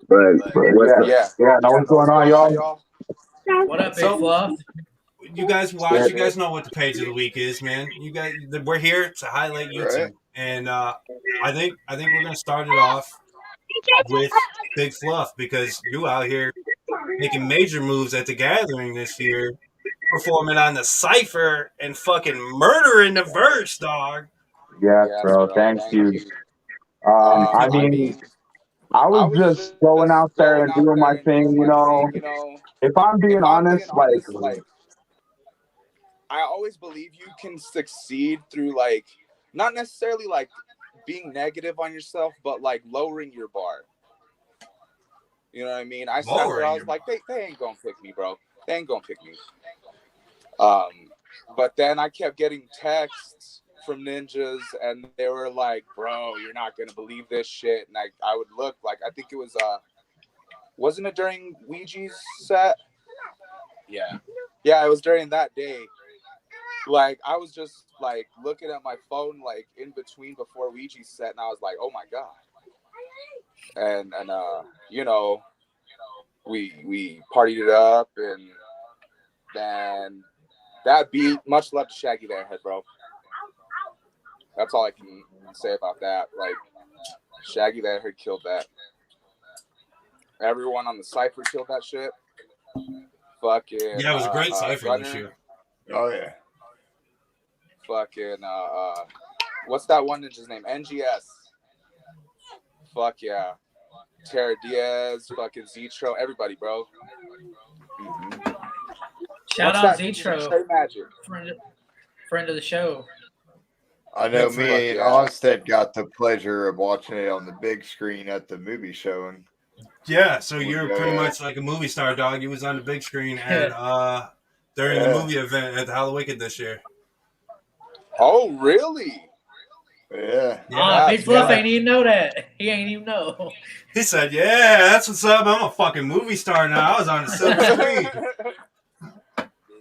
But what's up? Yeah, know what's going on, y'all? What up, Big So- Fluff? You guys watch. You guys know what the page of the week is, man. You guys, we're here to highlight YouTube, Right. and I think we're gonna start it off with Big Fluff because you out here making major moves at the gathering this year, performing on the cipher and fucking murdering the verse, dog. Yes, bro. Thank you. I mean, I was just going out there and doing my thing, you know. If I'm being honest, like, I always believe you can succeed through, like, not necessarily like being negative on yourself, but like lowering your bar. You know what I mean? I sat there, I was like, they ain't gonna pick me, bro. They ain't gonna pick me. But then I kept getting texts from ninjas, and they were like, bro, you're not gonna believe this shit. And I would look, like, I think it was wasn't it during Ouija's set? Yeah, it was during that day. Like, I was just like looking at my phone, like in between before Ouija's set, and I was like, oh my god. And you know, we partied it up, and then that beat, much love to Shaggy there, head bro. That's all I can say about that. Like, Shaggy that had killed that. Everyone on the cipher killed that shit. Fucking Yeah, it was a great cipher this year. Oh yeah. Fucking what's that one ninja's name? NGS. Fuck yeah. Terra Diaz, fucking Zetro, everybody, bro. Shout What's out that? Zetro, Straight Magic. friend of the show. I know Fuck me and yeah. Onsted got the pleasure of watching it on the big screen at the movie showing. Yeah, so you're pretty Yeah. much like a movie star, dog. You was on the big screen at during the movie event at the Halloween this year. Oh, really? Yeah. Big Fluff ain't even know that. He ain't even know. He said, "Yeah, that's what's up. I'm a fucking movie star now. I was on the silver screen."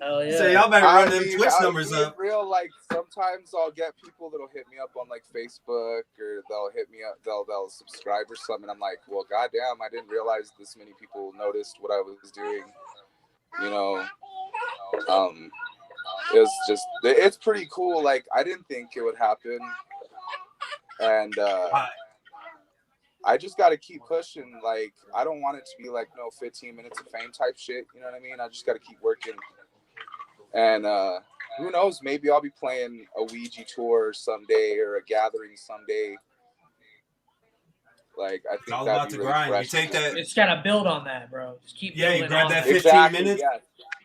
Hell He yeah. said, "Y'all better run them Twitch I'll numbers be up." real, like, sometimes I'll get people that'll hit me up on like Facebook, or they'll hit me up, they'll subscribe or something. I'm like, well, goddamn, I didn't realize this many people noticed what I was doing. You know, it was just, it's pretty cool. Like, I didn't think it would happen, and I just got to keep pushing. Like, I don't want it to be like no 15 minutes of fame type shit. You know what I mean? I just got to keep working. And who knows? Maybe I'll be playing a Ouija tour someday, or a gathering someday. Like, I think It's all that'd about be the really grind. You fresh. take that, It's got to build on that, bro. Just keep Yeah, you building grab on that that. 15 minutes. Yeah.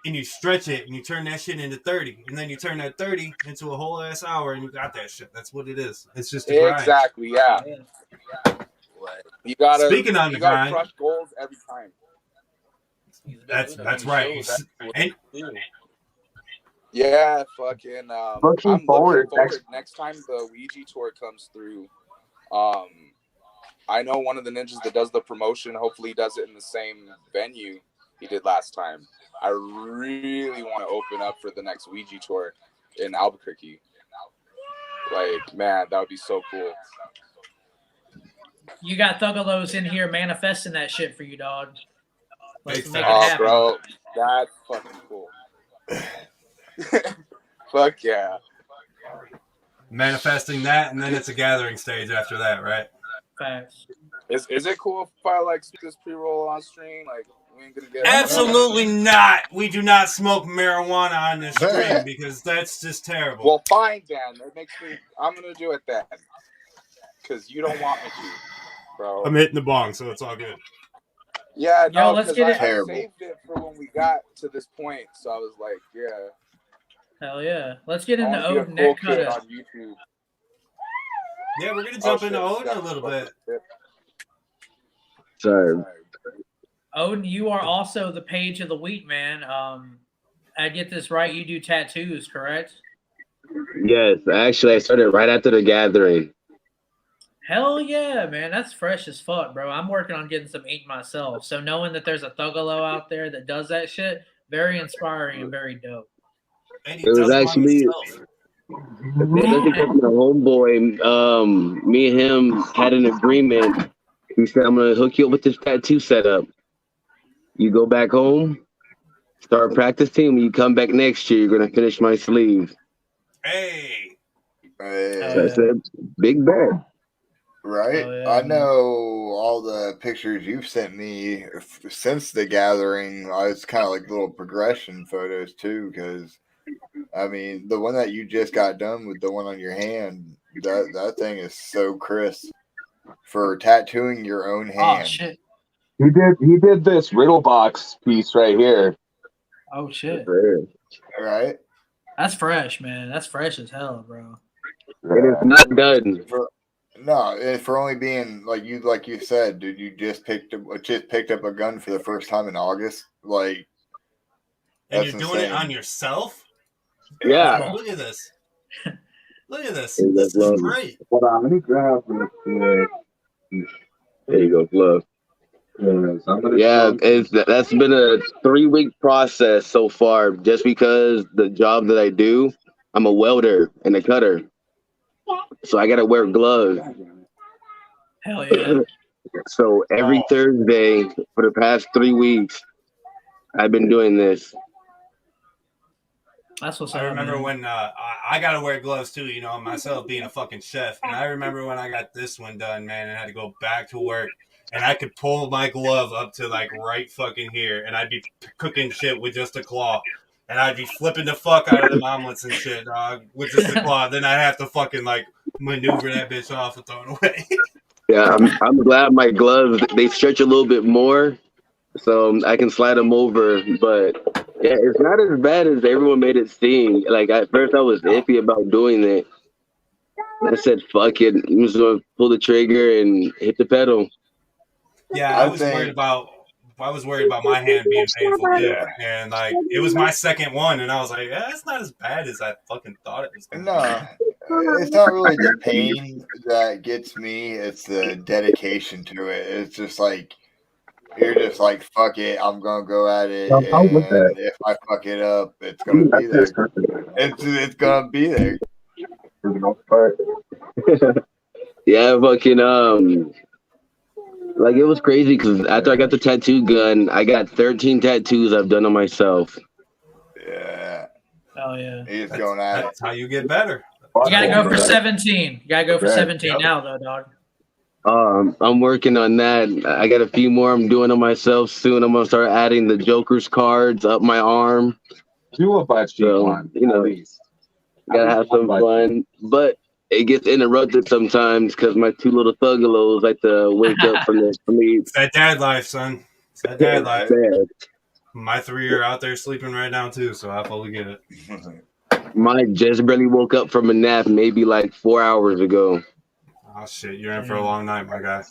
and you stretch it, and you turn that shit into 30, and then you turn that 30 into a whole ass hour, and you got that shit. That's what it is. It's just a grind. Exactly. Yeah. You gotta. Speaking on you the gotta grind, crush goals every time. that's right. And Yeah, fucking. Looking I'm forward. looking forward. Next time the Ouija tour comes through, I know one of the ninjas that does the promotion. Hopefully, he does it in the same venue he did last time. I really want to open up for the next Ouija tour in Albuquerque. Like, man, that would be so cool. You got Thuggalos in here manifesting that shit for you, dog. Let's Big make it facts. happen. Bro, that's fucking cool. Fuck yeah. Manifesting that, and then it's a gathering stage after that, right? Facts. Is it cool if I like smoke this pre-roll on stream? Like, we ain't gonna get Absolutely not. We do not smoke marijuana on this stream because that's just terrible. Well, fine, Dan. That makes me. I'm gonna do it then, because you don't want me to, bro. I'm hitting the bong, so it's all good. Yeah, Yo, no, let's get it. I saved it for when we got to this point, so I was like, yeah. Hell yeah. Let's get into I wanna be a Odin cool neck kid cutter. on YouTube. Yeah, we're gonna jump into Odin a little bit. Sorry. Odin, you are also the page of the week, man. I get this right. You do tattoos, correct? Yes, actually, I started right after the gathering. Hell yeah, man. That's fresh as fuck, bro. I'm working on getting some ink myself. So knowing that there's a Thuggalo out there that does that shit, very inspiring and very dope. And he It was does it by actually himself. my homeboy. Me and him had an agreement. He said, "I'm gonna hook you up with this tattoo setup. You go back home, start practicing. When you come back next year, you're gonna finish my sleeve." Hey. So I said, "Big bet." Right? Oh, yeah, I man. know all the pictures you've sent me since the gathering. It's kind of like little progression photos too, because I mean, the one that you just got done with, the one on your hand, that thing is so crisp for tattooing your own hand. Oh, shit. He did this riddle box piece right here. Oh, shit. Right? That's fresh, man. That's fresh as hell, bro. It is not done. For only being like you said, dude, you just picked up a gun for the first time in August. Like, And that's you're doing it insane. on yourself? Yeah. Look at this. Look at this. Hey, This that's is lovely. great. Hold on, let me grab this. There you go, Fluff. Yes, I'm gonna Yeah, show- that's been a 3-week process so far. Just because the job that I do, I'm a welder and a cutter, so I gotta wear gloves. Hell yeah. So every Thursday for the past 3 weeks, I've been doing this. That's what's I up, remember man. when I got to wear gloves too, you know, myself being a fucking chef. And I remember when I got this one done, man, and I had to go back to work. And I could pull my glove up to like right fucking here. And I'd be cooking shit with just a claw. And I'd be flipping the fuck out of them omelets and shit, dog, with just a claw. Then I'd have to fucking like maneuver that bitch off and throw it away. Yeah, I'm glad my gloves, they stretch a little bit more, so I can slide them over. But yeah, it's not as bad as everyone made it seem. Like at first I was iffy about doing it. I said, fuck it. I'm just gonna pull the trigger and hit the pedal. Yeah, I was worried about my hand being painful too. And like it was my second one, and I was like, yeah, it's not as bad as I fucking thought it was gonna No, it's not really the pain that gets me. It's the dedication to it. It's just like you're just like, fuck it, I'm gonna go at it. And if I fuck it up, it's gonna be there. It's gonna be there. Yeah, fucking like it was crazy because after I got the tattoo gun, I got 13 tattoos I've done on myself. Yeah. Oh yeah. He's going at it. That's how you get better. You gotta go for 17. You gotta go for 17 now, though, dog. I'm working on that. I got a few more I'm doing on myself soon. I'm gonna start adding the Joker's cards up my arm. Do a butt cheek one, you know, gotta have some fun. But it gets interrupted sometimes because my 2 little thuggalos like to wake up from their sleep. It's that dad life, son. It's that dad life. Bad. My 3 are out there sleeping right now too, so I fully get it. Mine just barely woke up from a nap maybe like 4 hours ago. Oh shit, you're in for a long night, my guy.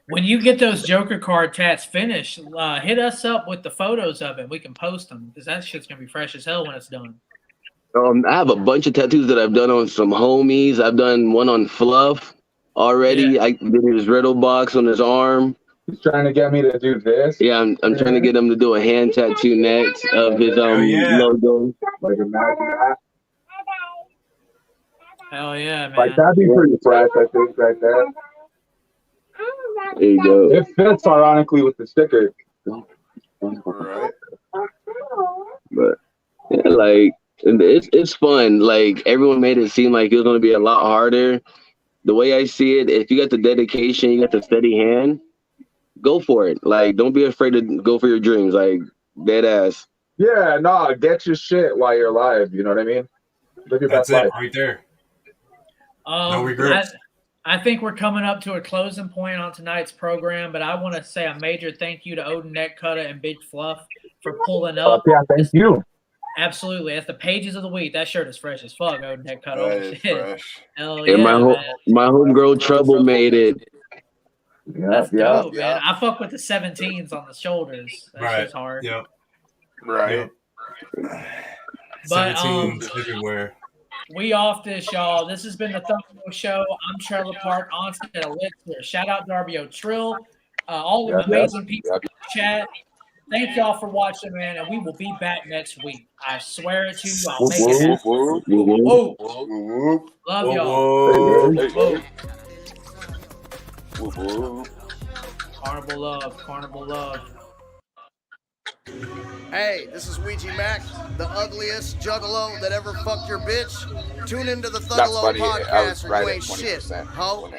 When you get those Joker card tats finished, hit us up with the photos of it. We can post them because that shit's gonna be fresh as hell when it's done. I have a bunch of tattoos that I've done on some homies. I've done one on Fluff already. Yeah. I did his riddle box on his arm. He's trying to get me to do this. Yeah, I'm trying to get him to do a hand tattoo next of his logo. Like imagine that. Hell yeah, man. Like that'd be pretty fresh, I think, right there. There you go. It fits ironically with the sticker. Right. But yeah, Like, and it's fun. Like, everyone made it seem like it was gonna be a lot harder. The way I see it, if you got the dedication, you got the steady hand, go for it. Like, don't be afraid to go for your dreams. Like, dead ass. Yeah, no, get your shit while you're alive. You know what I mean? Live your That's best it life. right there. No regrets. I think we're coming up to a closing point on tonight's program, but I want to say a major thank you to Odin Neckcutter and Big Fluff for pulling up. Yeah, thank you. Absolutely. That's the pages of the week. That shirt is fresh as fuck, Odin Neckcutter. That Oh, is shit. fresh. Hell And yeah, man. my homegirl Trouble made it. Yeah, That's yeah. dope, man. I fuck with the 17s on the shoulders. That shit's hard. Yep. Right. But 17s everywhere. we off this, y'all. This has been the Thuggalo Show. I'm Trailer Park Onsted Elixir. Shout out Darby Trill, all the amazing people in the chat. Thank y'all for watching, man, and we will be back next week. I swear it to you. I'll make it happen. Whoa. Whoop. Love y'all. Whoa. Carnival love. Carnival love. Hey, this is Ouija Macc, the ugliest juggalo that ever fucked your bitch. Tune into the That's Thuggalo funny. I was podcast or right you at ain't shit, 20%. ho.